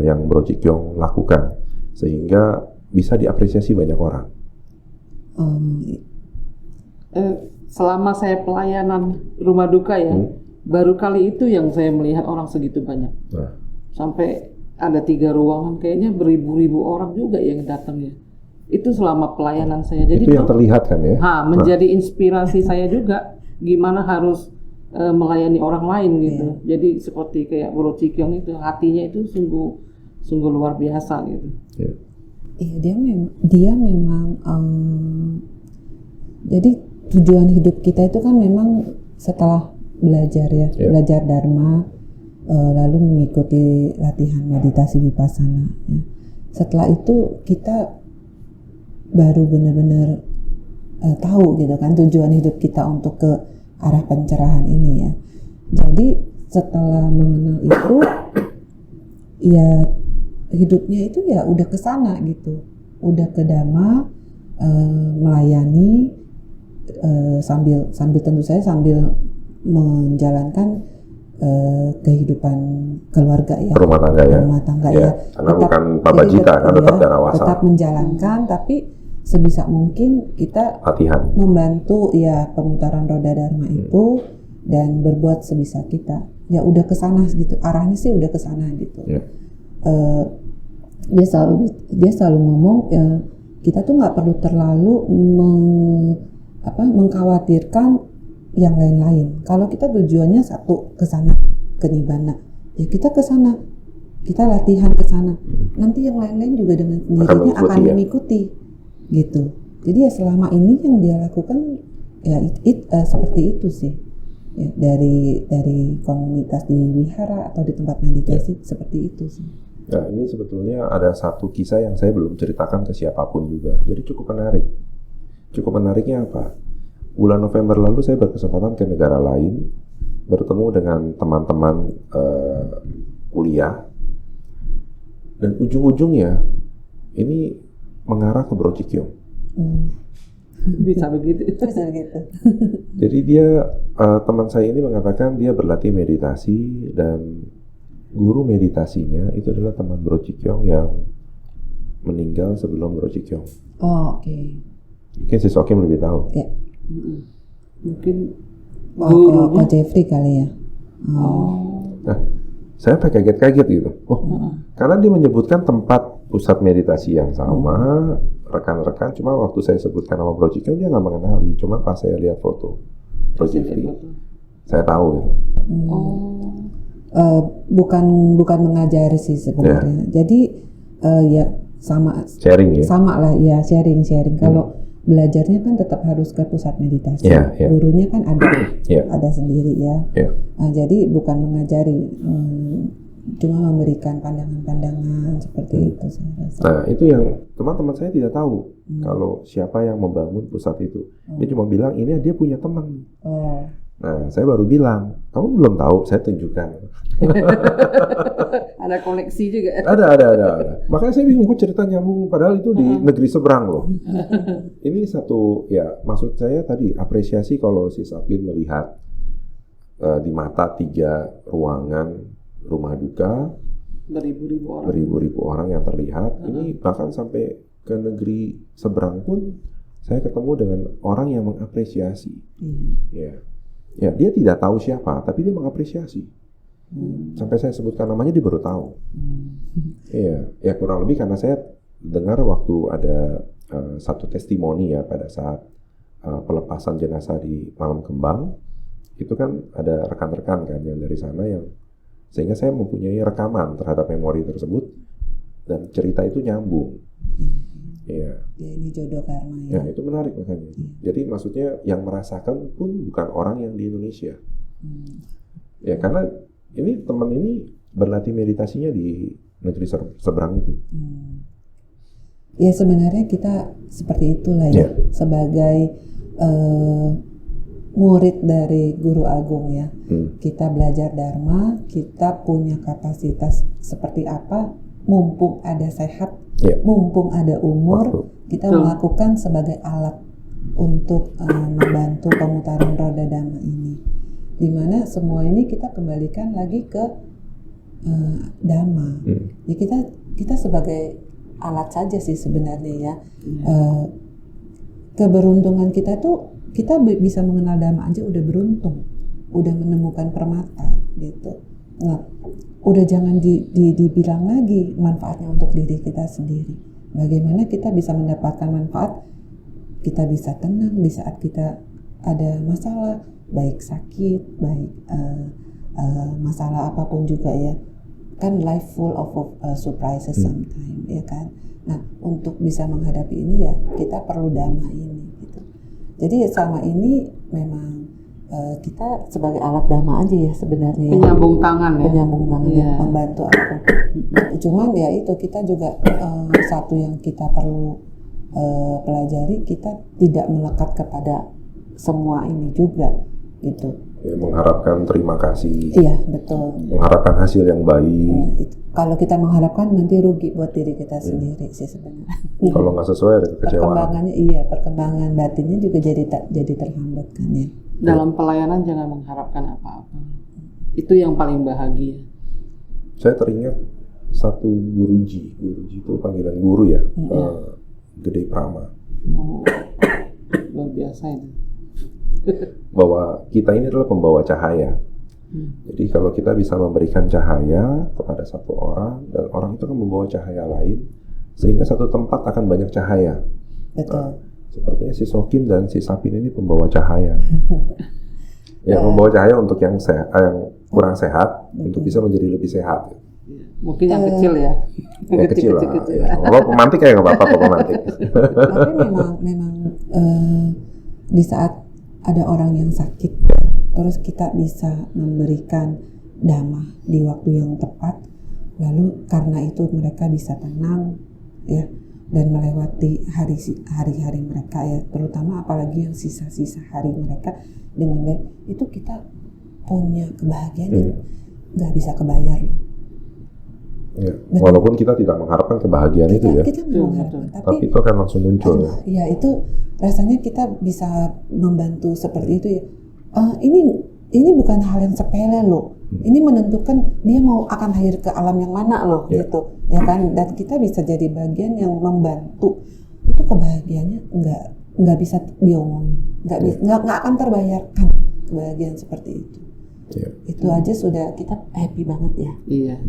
yang Bro Chee-Kyung lakukan sehingga bisa diapresiasi banyak orang. Selama saya pelayanan rumah duka ya, baru kali itu yang saya melihat orang segitu banyak. Sampai ada 3 ruangan, kayaknya beribu-ribu orang juga yang datang ya. Itu selama pelayanan saya. Jadi Itu yang terlihat kan ya? menjadi inspirasi saya juga gimana harus melayani orang lain gitu. Jadi seperti kayak Bro Cikyong itu, hatinya itu sungguh luar biasa gitu. Ya. Iya, dia memang jadi tujuan hidup kita itu kan memang setelah belajar ya, belajar Dharma, lalu mengikuti latihan meditasi vipassana ya. Setelah itu kita baru benar-benar tahu gitu kan tujuan hidup kita untuk ke arah pencerahan ini ya. Jadi setelah mengenal itu ya hidupnya itu ya udah ke sana gitu, udah ke Dhamma, melayani sambil tentu saya sambil menjalankan kehidupan keluarga ya, rumah tangga ya. Karena bukan babajita kan, tetap darawasa. Tetap menjalankan, tapi sebisa mungkin kita latihan, membantu ya pemutaran roda Dharma itu dan berbuat sebisa kita. Ya udah ke sana gitu, arahnya sih udah ke sana gitu. Dia selalu ngomong kita tuh nggak perlu terlalu mengkhawatirkan yang lain-lain. Kalau kita tujuannya satu ke sana, ke Nibbana, ya kita ke sana, kita latihan ke sana. Nanti yang lain-lain juga dengan sendirinya akan mengikuti, gitu. Jadi ya selama ini yang dia lakukan ya seperti itu sih. Ya, dari komunitas di wihara atau di tempat meditasi seperti itu sih. Nah, ini sebetulnya ada satu kisah yang saya belum ceritakan ke siapapun juga. Jadi cukup menarik. Cukup menariknya apa? Bulan November lalu saya berkesempatan ke negara lain, bertemu dengan teman-teman kuliah, dan ujung-ujungnya ini mengarah ke Bro Cikyong. Bisa begitu. Jadi dia teman saya ini mengatakan dia berlatih meditasi dan guru meditasinya itu adalah teman Bro Cikyong yang meninggal sebelum Bro Cikyong. Oh, oke. Mungkin si Sokim lebih tahu. Ya. Mungkin Ko Jeffrey kali ya. Nah, saya sampai kaget-kaget gitu. Karena dia menyebutkan tempat pusat meditasi yang sama, rekan-rekan. Cuma waktu saya sebutkan nama Bro Cikyong dia nggak mengenali. Cuma pas saya lihat foto Bro Jeffrey, saya tahu gitu. Bukan mengajari sih sebenarnya. Jadi ya sama sharing ya. Sama lah ya, sharing. Kalau belajarnya kan tetap harus ke pusat meditasi. Gurunya kan ada sendiri ya. Jadi bukan mengajari, cuma memberikan pandangan-pandangan seperti itu saya rasa. Nah, itu yang teman-teman saya tidak tahu kalau siapa yang membangun pusat itu. Dia cuma bilang ini dia punya teman. Nah, saya baru bilang, kamu belum tahu, saya tunjukkan. Ada koneksi juga. Ada. Makanya saya bingung kok cerita nyambung, padahal itu di negeri seberang loh. Ini satu, ya maksud saya tadi apresiasi kalau si Sapin melihat di mata 3 ruangan rumah duka, beribu-ribu orang yang terlihat. Ini bahkan sampai ke negeri seberang pun saya ketemu dengan orang yang mengapresiasi. Ya, dia tidak tahu siapa, tapi dia mengapresiasi. Sampai saya sebutkan namanya dia baru tahu. Ya kurang lebih karena saya dengar waktu ada satu testimoni ya pada saat pelepasan jenazah di Malam Kembang, itu kan ada rekan-rekan kan yang dari sana yang sehingga saya mempunyai rekaman terhadap memori tersebut dan cerita itu nyambung. Ya, ini jodoh karma ya. Ya, itu menarik makanya. Jadi maksudnya yang merasakan pun bukan orang yang di Indonesia. Ya, karena ini teman ini berlatih meditasinya di negeri seberang itu. Ya sebenarnya kita seperti itulah ya. Sebagai murid dari Guru Agung ya. Kita belajar Dharma, kita punya kapasitas seperti apa, mumpung ada sehat, mumpung ada umur, kita melakukan sebagai alat untuk membantu pemutaran roda Dhamma ini. Dimana semua ini kita kembalikan lagi ke Dhamma. Ya kita sebagai alat saja sih sebenarnya ya. Keberuntungan kita tuh kita bisa mengenal Dhamma aja udah beruntung, udah menemukan permata gitu. Nah, udah jangan dibilang lagi manfaatnya untuk diri kita sendiri. Bagaimana kita bisa mendapatkan manfaat? Kita bisa tenang di saat kita ada masalah, baik sakit, baik masalah apapun juga ya. Kan life full of surprises sometimes, ya kan. Nah, untuk bisa menghadapi ini ya kita perlu damai ini gitu. Jadi selama ini memang kita sebagai alat damai aja ya sebenarnya. Penyambung tangan ya. Penyambung tangan Iya. membantu apapun. Cuman ya itu kita juga satu yang kita perlu pelajari, kita tidak melekat kepada semua ini juga gitu. Ya, mengharapkan terima kasih, Iya betul. mengharapkan hasil yang baik. Nah, kalau kita mengharapkan nanti rugi buat diri kita sendiri sih sebenarnya. Kalau nggak sesuai ada kekecewaan. Perkembangannya perkembangan batinnya juga jadi terhambat kan ya. Dalam pelayanan jangan mengharapkan apa-apa. Itu yang paling bahagia. Saya teringat satu guruji itu panggilan guru ya, Gede Prama, Oh, luar biasa itu. bahwa kita ini adalah pembawa cahaya. Jadi kalau kita bisa memberikan cahaya kepada satu orang, dan orang itu akan membawa cahaya lain, sehingga satu tempat akan banyak cahaya. Betul. Sepertinya si Sokim dan si Sapin ini pembawa cahaya. Ya, membawa cahaya untuk yang kurang sehat, untuk bisa menjadi lebih sehat. Mungkin yang kecil ya. Ya kecil lah. Kecil-kecil. Ya. Kalau pemantik ya nggak apa-apa kalau pemantik. Tapi memang di saat ada orang yang sakit, terus kita bisa memberikan damai di waktu yang tepat, lalu karena itu mereka bisa tenang ya dan melewati hari-hari mereka ya, terutama apalagi yang sisa-sisa hari mereka dengan baik, itu kita punya kebahagiaan yang nggak bisa kebayar loh. Ya. Walaupun kita tidak mengharapkan kebahagiaan itu ya, Kita mengharapkan, tapi itu akan langsung muncul. ya itu rasanya kita bisa membantu seperti itu ya. Ini bukan hal yang sepele loh. Ini menentukan dia mau akan lahir ke alam yang mana loh gitu, ya kan? Dan kita bisa jadi bagian yang membantu. Itu kebahagiaannya nggak bisa diomongin, nggak akan terbayarkan kebahagiaan seperti itu. Ya. Itu aja sudah kita happy banget ya. Iya.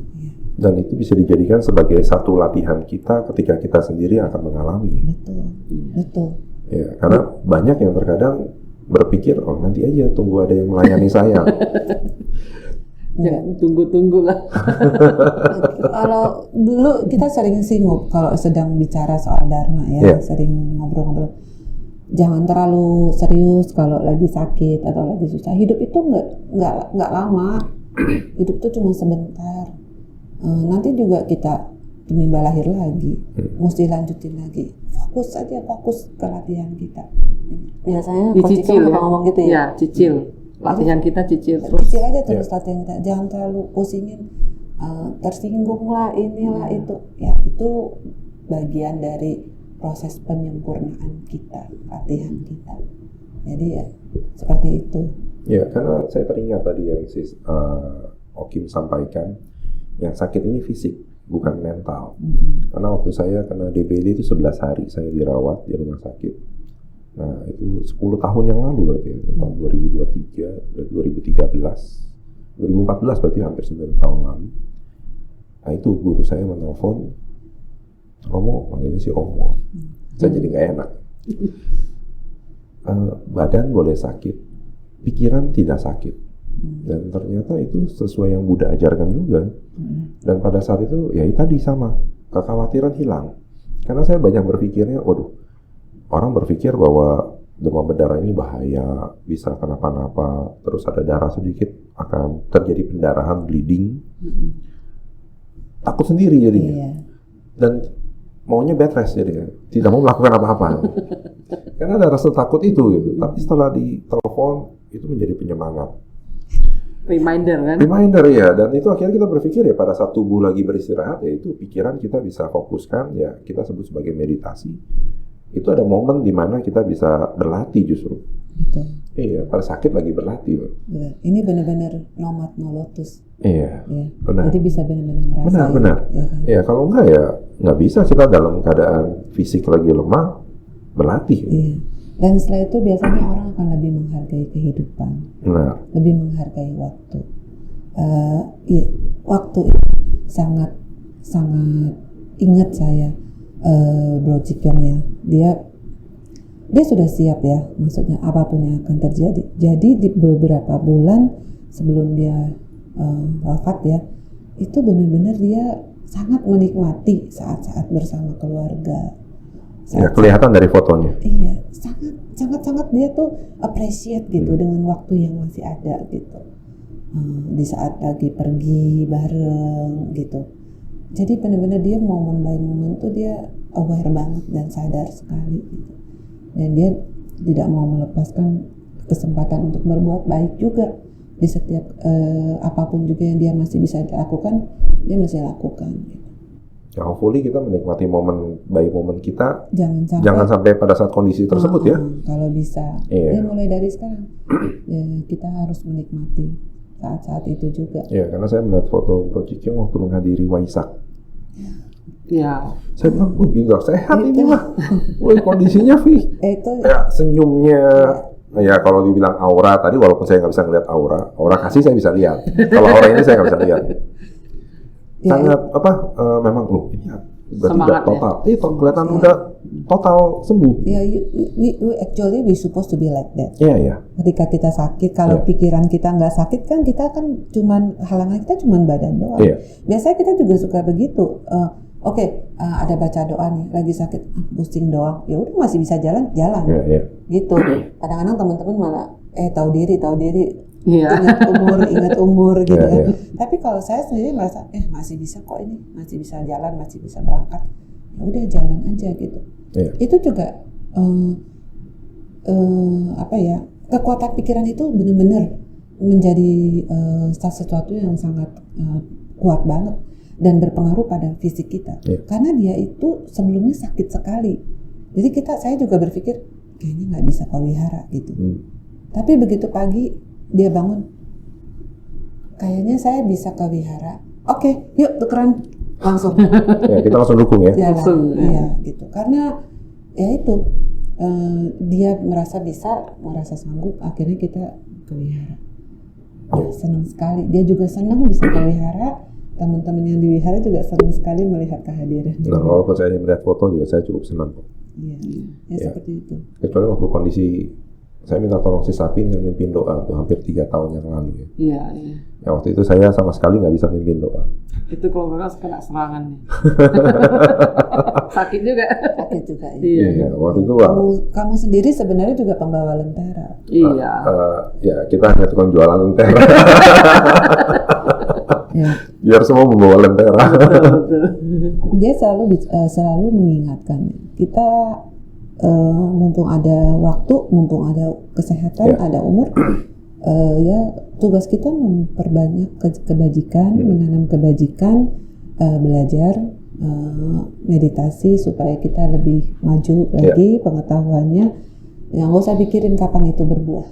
Dan itu bisa dijadikan sebagai satu latihan kita ketika kita sendiri akan mengalami. Betul. Ya, karena banyak yang terkadang berpikir, oh nanti aja tunggu ada yang melayani saya. Jangan tunggu-tunggu lah. Kalau dulu kita sering singgung kalau sedang bicara soal dharma ya, sering ngobrol-ngobrol. Jangan terlalu serius kalau lagi sakit atau lagi susah. Hidup itu nggak lama. Hidup itu cuma sebentar. Nanti juga kita timba lahir lagi, mesti lanjutin lagi. Fokus ke latihan kita. Biasanya Dicicil ya. ngomong gitu ya. Ya, cicil. Latihan kita cicil terus. Kecil aja terus latihan kita, jangan terlalu pusingin, tersinggung lah inilah itu. Ya itu bagian dari proses penyempurnaan kita, latihan kita. Jadi ya seperti itu. Ya, karena saya teringat tadi yang Okim sampaikan, yang sakit ini fisik, bukan mental. Karena waktu saya kena DBD itu 11 hari saya dirawat di rumah sakit. Nah, itu 10 tahun yang lalu berarti ya, tahun 2014 berarti hampir 9 tahun lalu. Nah, itu guru saya menelpon, Romo, manggilnya si Romo. Saya jadi nggak enak. Badan boleh sakit, pikiran tidak sakit. Dan ternyata itu sesuai yang Buddha ajarkan juga. Dan pada saat itu ya tadi sama, kekhawatiran hilang. Karena saya banyak berpikirnya, waduh, orang berpikir bahwa demam berdarah ini bahaya, bisa kenapa-napa, terus ada darah sedikit akan terjadi pendarahan, bleeding. Takut sendiri jadinya. Dan maunya bed rest jadinya, tidak mau melakukan apa-apa. Karena ada rasa takut itu gitu. Tapi setelah ditelepon itu menjadi penyemangat. Reminder kan? Reminder ya, dan itu akhirnya kita berpikir ya pada saat tubuh lagi beristirahat ya itu pikiran kita bisa fokuskan ya, kita sebut sebagai meditasi. Itu ada momen di mana kita bisa berlatih justru. Betul. Iya, pada sakit lagi berlatih. Ini benar-benar nomad no lotus. Iya, Ya. benar. Jadi bisa benar-benar ngerasain. Benar. Ya, kan? Ya kalau enggak ya nggak bisa kita dalam keadaan fisik lagi lemah berlatih. Iya. Dan setelah itu biasanya orang akan lebih menghargai kehidupan, Benar. lebih menghargai waktu. Iya, waktu itu sangat ingat saya Bro Cikyong ya, dia sudah siap ya, maksudnya apapun yang akan terjadi. Jadi di beberapa bulan sebelum dia wafat ya, itu benar-benar dia sangat menikmati saat-saat bersama keluarga. Ya, kelihatan dari fotonya. Iya, sangat dia tuh appreciate gitu dengan waktu yang masih ada gitu. Di saat lagi pergi bareng gitu. Jadi benar-benar dia momen by momen tuh dia aware banget dan sadar sekali gitu. Dan dia tidak mau melepaskan kesempatan untuk berbuat baik juga di setiap apapun juga yang dia masih bisa lakukan, dia masih lakukan gitu. Ya, hopefully kita menikmati momen by momen kita. Jangan sampai pada saat kondisi tersebut ya. Kalau bisa. Iya. Ya mulai dari sekarang. Ya, kita harus menikmati saat-saat itu juga. Ya, karena saya melihat foto Bro Cikyong waktu menghadiri Waisak. Ya. Saya bilang, gila sehat ini mah. Kondisinya Itu ya, senyumnya. Ya kalau dibilang aura tadi, walaupun saya nggak bisa ngeliat aura kasih saya bisa lihat. Kalau aura ini saya nggak bisa lihat. Sangat memang ini berarti udah Semangat, total. Itu kelihatan udah total sembuh. ya, we supposed to be like that. Iya. Ketika kita sakit, kalau pikiran kita nggak sakit kan kita kan halangan kita cuman badan doang. Iya. Biasanya kita juga suka begitu. Ada baca doa nih, lagi sakit, pusing doang. Ya udah masih bisa jalan. Iya. Gitu. Kadang-kadang teman-teman malah tahu diri. Iya. Ingat umur gitu Iya. Tapi kalau saya sendiri merasa masih bisa kok ini, masih bisa jalan, masih bisa berangkat. Ya udah jalan aja gitu. Iya. Itu juga kekuatan pikiran itu benar-benar menjadi sesuatu yang sangat kuat banget dan berpengaruh pada fisik kita. Iya. Karena dia itu sebelumnya sakit sekali. Jadi saya juga berpikir kayaknya nggak bisa pelihara gitu. Tapi begitu pagi dia bangun, kayaknya saya bisa ke wihara. Oke, yuk tukeran langsung. Ya, kita langsung dukung ya. Jalan, iya gitu. Karena ya itu dia merasa sanggup. Akhirnya kita ke wihara. Senang sekali. Dia juga senang bisa ke wihara. Teman-teman yang di wihara juga senang sekali melihat kehadiran. Nah, walaupun saya melihat foto juga saya cukup senang kok. Iya, seperti itu. Kecuali waktu kondisi saya minta tolong si Sapin yang mimpin doa tuh hampir 3 tahun yang lalu ya. Iya. Ya waktu itu saya sama sekali nggak bisa mimpin doa. Itu kalau nggak kena serangan nih. Sakit juga. Iya. Waktu itu Kamu sendiri sebenarnya juga pembawa lentera. Iya. Ya kita hanya tukang jualan lentera. Ya. Biar semua membawa lentera. Betul. Dia selalu mengingatkan kita. Mumpung ada waktu, mumpung ada kesehatan, ada umur, tugas kita memperbanyak kebajikan, menanam kebajikan, belajar, meditasi supaya kita lebih maju lagi pengetahuannya. Nggak usah pikirin kapan itu berbuah.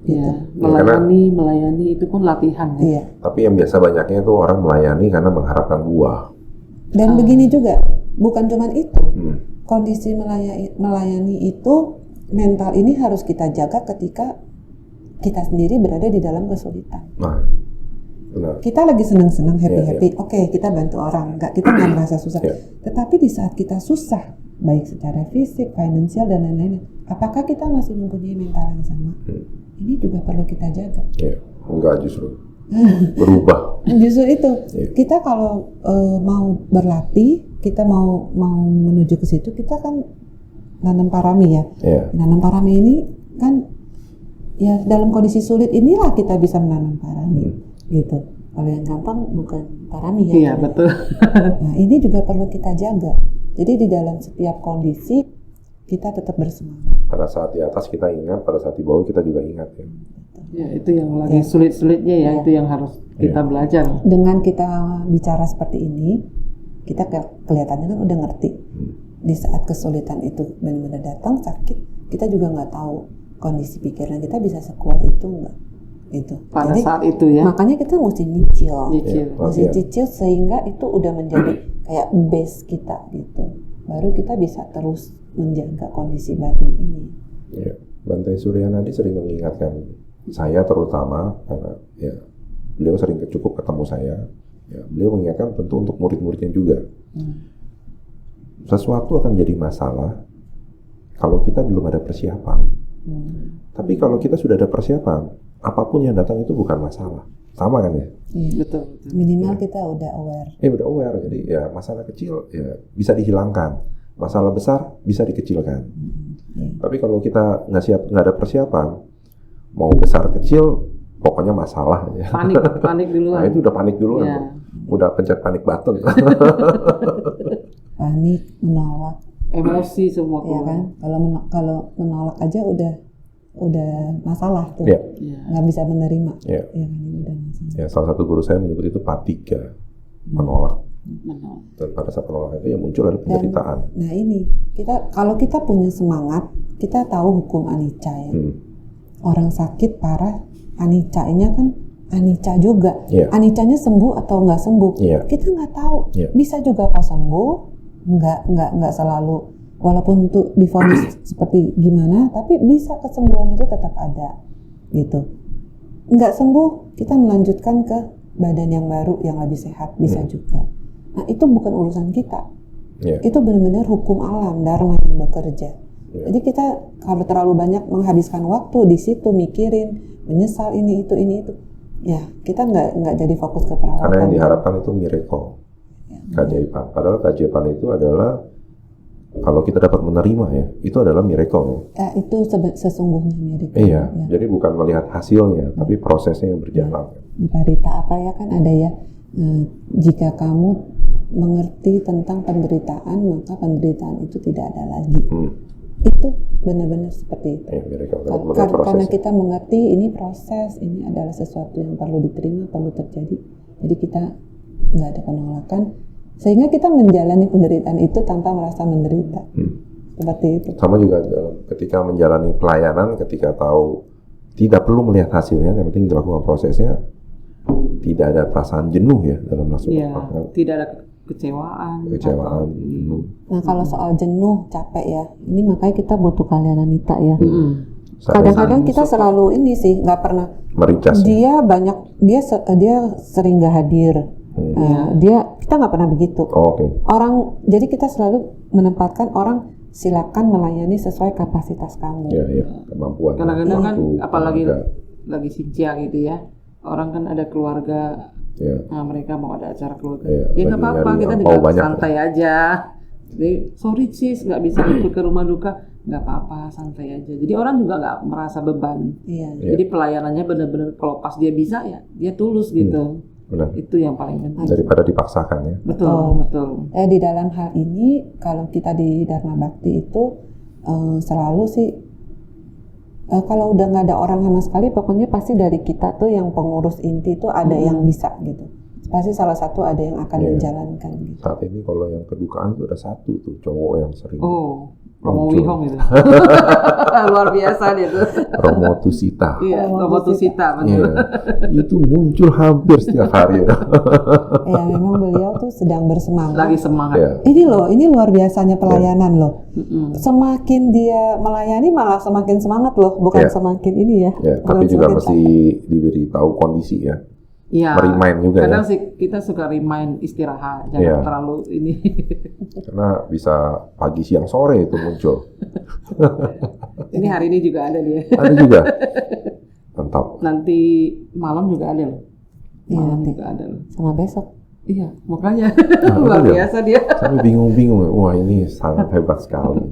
Gitu. Melayani itu pun latihan. Iya. Tapi yang biasa banyaknya itu orang melayani karena mengharapkan buah. Dan begini juga, bukan cuma itu. Kondisi melayani itu, mental ini harus kita jaga ketika kita sendiri berada di dalam kesulitan. Nah, benar. Kita lagi senang-senang, happy-happy. Oke, kita bantu orang. Kita nggak merasa susah. Tetapi di saat kita susah, baik secara fisik, finansial, dan lain-lain, apakah kita masih mempunyai mental yang sama? Ini juga perlu kita jaga. Enggak, justru berubah. Justru itu. Kita kalau mau berlatih, kita mau menuju ke situ, kita kan nanam parami ya. Nanam parami ini kan ya dalam kondisi sulit inilah kita bisa menanam parami gitu. Kalau yang gampang bukan parami ya. Iya, betul. Nah, ini juga perlu kita jaga. Jadi di dalam setiap kondisi kita tetap bersemangat. Pada saat di atas kita ingat, pada saat di bawah kita juga ingat ya. Ya, itu yang lagi sulit-sulitnya ya, itu yang harus kita belajar. Dengan kita bicara seperti ini, kita kelihatannya kan udah ngerti. Di saat kesulitan itu benar-benar datang sakit, kita juga nggak tahu kondisi pikiran kita bisa sekuat itu nggak. Itu. Pada jadi, saat itu ya. Makanya kita mesti nyicil. Mesti Iya. cicil sehingga itu udah menjadi kayak base kita gitu. Baru kita bisa terus menjaga kondisi batin ini. Ya, Bante Suryanadi sering mengingatkan saya terutama karena ya beliau sering cukup ketemu saya. Ya, beliau mengingatkan tentu untuk murid-muridnya juga. Sesuatu akan jadi masalah kalau kita belum ada persiapan. Tapi kalau kita sudah ada persiapan, apapun yang datang itu bukan masalah. Sama kan ya? Iya. Betul. Minimal kita udah aware. Udah aware. Jadi ya masalah kecil ya bisa dihilangkan. Masalah besar bisa dikecilkan. Tapi kalau kita nggak ada persiapan, mau besar kecil, pokoknya masalah aja. Panik duluan. Nah itu udah panik duluan. Ya. Udah pencet panik button. Panik, menolak, Emosi semua ya keluar. kan? Kalau menolak aja udah masalah tuh. Iya. Iya. Nggak bisa menerima. Iya. Ya kan, ini udah masalah. Ya, salah satu guru saya menyebut itu patiga, menolak. Menolak. Dan pada saat penolakan itu yang muncul ada penderitaan. Nah ini kalau kita punya semangat, kita tahu hukum anicca ya. Orang sakit parah, anicca-nya kan anicca juga. Iya. Anicca-nya sembuh atau nggak sembuh, Iya. kita nggak tahu. Iya. Bisa juga kok sembuh, nggak selalu. Walaupun untuk divonis seperti gimana, tapi bisa kesembuhan itu tetap ada, gitu. Nggak sembuh, kita melanjutkan ke badan yang baru yang lebih sehat, bisa juga. Nah itu bukan urusan kita. Iya. Itu benar-benar hukum alam, dharma yang bekerja. Jadi kita kalau terlalu banyak menghabiskan waktu di situ mikirin, menyesal ini itu, ya kita nggak jadi fokus ke perawatan. Karena yang diharapkan itu miracle, keajaiban. Padahal keajaiban itu adalah kalau kita dapat menerima ya, itu adalah miracle. Itu sesungguhnya miracle. Iya, Ya. jadi bukan melihat hasilnya, tapi prosesnya yang berjalan. Di parita apa ya kan ada ya, jika kamu mengerti tentang penderitaan, maka penderitaan itu tidak ada lagi. Itu benar-benar seperti itu. Ya, miracle. Kalau melihat Karena prosesnya. kita mengerti ini proses, ini adalah sesuatu yang perlu diterima, perlu terjadi. Jadi kita nggak ada penolakan, sehingga kita menjalani penderitaan itu tanpa merasa menderita. Seperti itu. Sama juga ketika menjalani pelayanan, ketika tahu tidak perlu melihat hasilnya, yang penting dilakukan prosesnya, tidak ada perasaan jenuh ya dalam melakukan Iya. Tidak ada kekecewaan. jenuh. Nah kalau soal jenuh, capek ya, ini makanya kita butuh kaliananita ya. Sadar Kadang-kadang kita selalu ini sih nggak pernah. mericas. Dia banyak, dia sering nggak hadir. Kita nggak pernah begitu. Oh, oke. Jadi kita selalu menempatkan orang, silakan melayani sesuai kapasitas kamu. Ya, kemampuan. Kadang-kadang kan Waktu, apalagi tenaga. lagi sintia gitu ya. Orang kan ada keluarga, Ya. nah mereka mau ada acara keluarga. Iya, Ya nggak lagi apa-apa, nyari kita angpau tinggal banyak. santai aja. Jadi, sorry sis, nggak bisa ikut ke rumah duka. Nggak apa-apa, santai aja. Jadi orang juga nggak merasa beban. Iya. Jadi pelayanannya benar-benar kalau pas dia bisa ya, dia tulus gitu. Benar. Itu yang paling penting. Daripada dipaksakan ya. Betul. Di dalam hal ini, kalau kita di Dharma Bhakti itu selalu sih, kalau udah nggak ada orang sama sekali, pokoknya pasti dari kita tuh yang pengurus inti tuh ada yang bisa gitu. Pasti salah satu ada yang akan menjalankan gitu. Saat ini kalau yang kedukaan itu ada satu tuh cowok yang sering Oh, Romo muncul. Wihong itu. Luar biasa dia tuh. Romo Tusita. Iya, Romo Tusita. Iya. Itu muncul hampir setiap hari. Ya memang beliau tuh sedang bersemangat. Lagi semangat. Ya. Ini luar biasanya pelayanan loh. Semakin dia melayani malah semakin semangat loh, bukan Ya. semakin ini ya. Ya, tapi Bukan juga semakin mesti diberitahu kondisi ya. Iya. Merimain juga Kadang ya. sih kita suka remind istirahat, jangan Iya. terlalu ini. Karena bisa pagi, siang, sore itu muncul. Ini hari ini juga ada dia. Ada juga. Mantap. Nanti malam juga ada loh. Iya, Malam nanti. juga ada loh. sama besok. Iya, makanya Nah, luar itu dia. biasa dia. Saya bingung-bingung. Wah, ini sangat hebat sekali.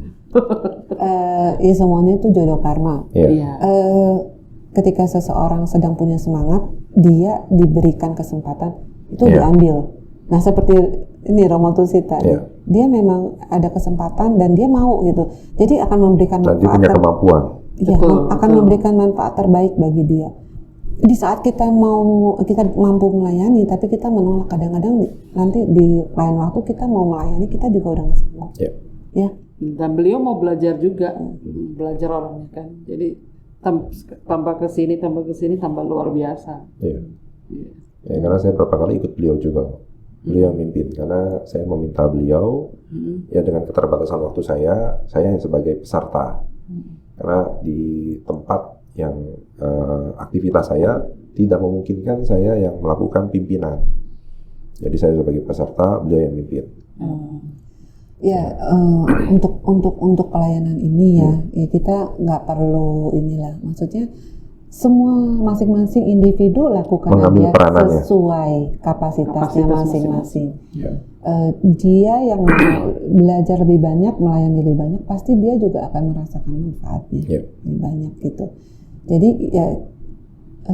Ya semuanya itu jodoh karma. Iya. Iya. Ketika seseorang sedang punya semangat, dia diberikan kesempatan itu Iya. diambil. Nah seperti ini Romo Tusita, Iya. dia memang ada kesempatan dan dia mau gitu. Jadi akan memberikan Dan dia manfaat. punya kemampuan. Iya, akan memberikan manfaat terbaik bagi dia. Di saat kita mampu melayani, tapi kita menolak, kadang-kadang nanti di lain waktu kita mau melayani, kita juga udah nggak sanggup. Iya. Ya, Dan beliau mau belajar juga, belajar orangnya kan. Jadi tambah ke sini, tambah luar biasa. Iya. Iya. Ya, karena saya beberapa kali ikut beliau juga. Beliau yang mimpin karena saya meminta beliau ya dengan keterbatasan waktu saya hanya sebagai peserta. Karena di tempat yang aktivitas saya tidak memungkinkan saya yang melakukan pimpinan. Jadi saya sebagai peserta, beliau yang mimpin. Ya, untuk pelayanan ini ya kita nggak perlu inilah, maksudnya semua masing-masing individu lakukan Mengambil aja peranannya. sesuai kapasitasnya Kapasitas masing-masing. Ya. Dia yang mau belajar lebih banyak, melayani lebih banyak, pasti dia juga akan merasakan manfaatnya Ya. lebih banyak gitu. Jadi ya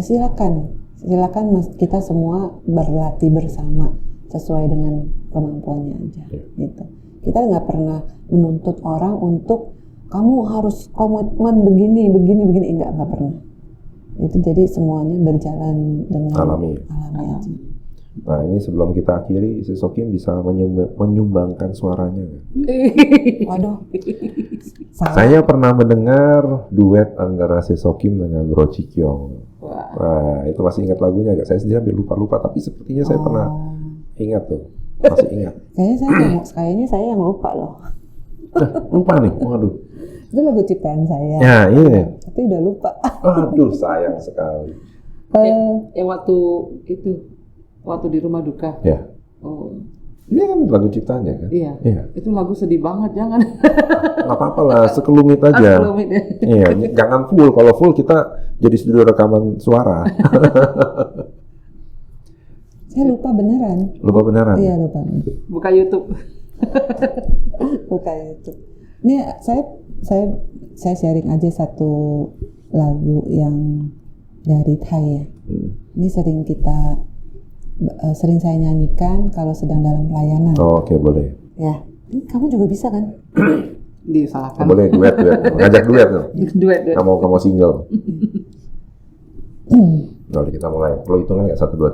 silakan kita semua berlatih bersama sesuai dengan kemampuannya aja gitu. Kita nggak pernah menuntut orang untuk kamu harus komitmen begini nggak pernah. Itu jadi semuanya berjalan dengan Alami. aja. Nah ini sebelum kita akhiri, si Sokim bisa menyumbangkan suaranya. Waduh, Saya pernah mendengar duet antara si Sokim dengan Bro Cikyong. Wah, itu masih ingat lagunya nggak? Saya sendiri hampir lupa, tapi sepertinya saya pernah ingat tuh, masih ingat. Kayaknya saya yang lupa loh. Lupa nih, waduh. Itu lagu ciptaan saya. Ya, iya. Tapi udah lupa. Aduh, sayang sekali. Yang waktu di rumah duka. Ya, Oh, ini kan lagu ciptaannya kan? iya. Iya. Itu lagu sedih banget, jangan. Nggak apa-apa lah, sekelumit aja. Sekelumit ya. Iya, jangan full. Kalau full kita jadi studio rekaman suara. Saya lupa beneran. Lupa beneran. Iya, lupa. Buka YouTube. Buka itu. Ini saya sharing aja satu lagu yang dari Thai ya. Ini sering saya nyanyikan kalau sedang dalam pelayanan. Oh, oke, boleh. Ya, ini kamu juga bisa kan? Disalahkan. Boleh duet. Ngajak duet tuh. Duet. Nggak mau single. Lalu kita mulai. Lo hitungan nggak 1, 2,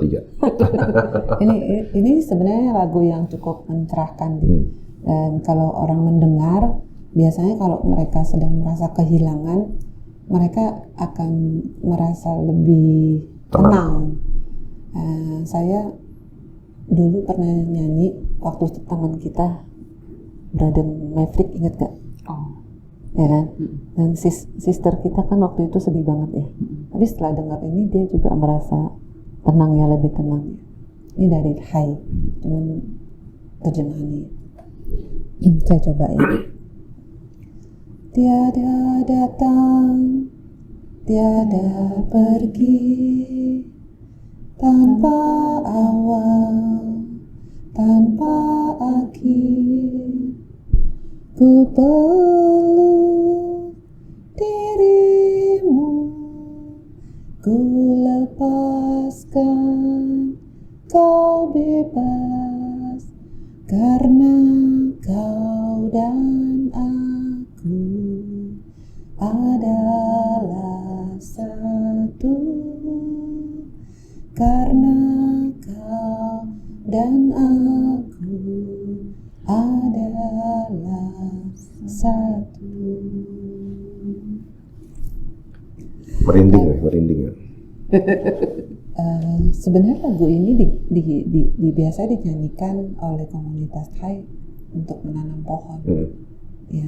3. Ini sebenarnya lagu yang cukup mencerahkan. Dan kalau orang mendengar, biasanya kalau mereka sedang merasa kehilangan, mereka akan merasa lebih tenang. Saya dulu pernah nyanyi waktu teman kita Brother Maverick, ingat gak? Oh. Ya kan? Dan sister kita kan waktu itu sedih banget ya. Tapi setelah dengar ini dia juga merasa tenang ya, lebih tenang ya. Ini dari Thai, cuman terjemahannya. Saya coba ya. Tiada datang, tiada pergi, tanpa awal, tanpa akhir. Ku peluk dirimu, ku lepaskan kau bebas, karena kau dan aku adalah satu, karena kau dan aku adalah satu. Merinding ya. Sebenarnya lagu ini biasa dinyanyikan oleh komunitas Thai untuk menanam pohon. Ya,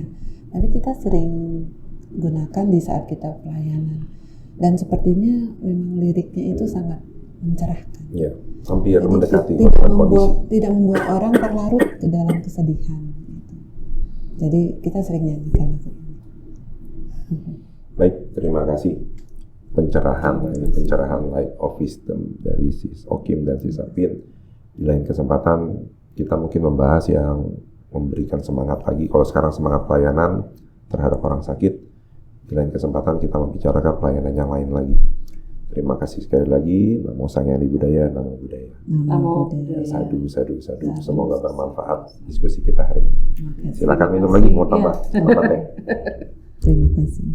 tapi kita sering gunakan di saat kita pelayanan. Dan sepertinya memang liriknya itu sangat mencerahkan. Ya, hampir Jadi mendekati tidak membuat orang terlarut ke dalam kesedihan. Gitu. Jadi kita sering nyanyikan lagu ini. Baik, terima kasih. Pencerahan Light of Wisdom dari Sis Okim dan Sis Sapin. Di lain kesempatan kita mungkin membahas yang memberikan semangat lagi. Kalau sekarang semangat pelayanan terhadap orang sakit, di lain kesempatan kita membicarakan pelayanan yang lain lagi. Terima kasih sekali lagi. Namo Sang Hyang Budaya, Namo Buddhaya. Namo Sadu. Semoga bermanfaat diskusi kita hari ini. Silakan minum lagi, mau tambah teh. Terima kasih.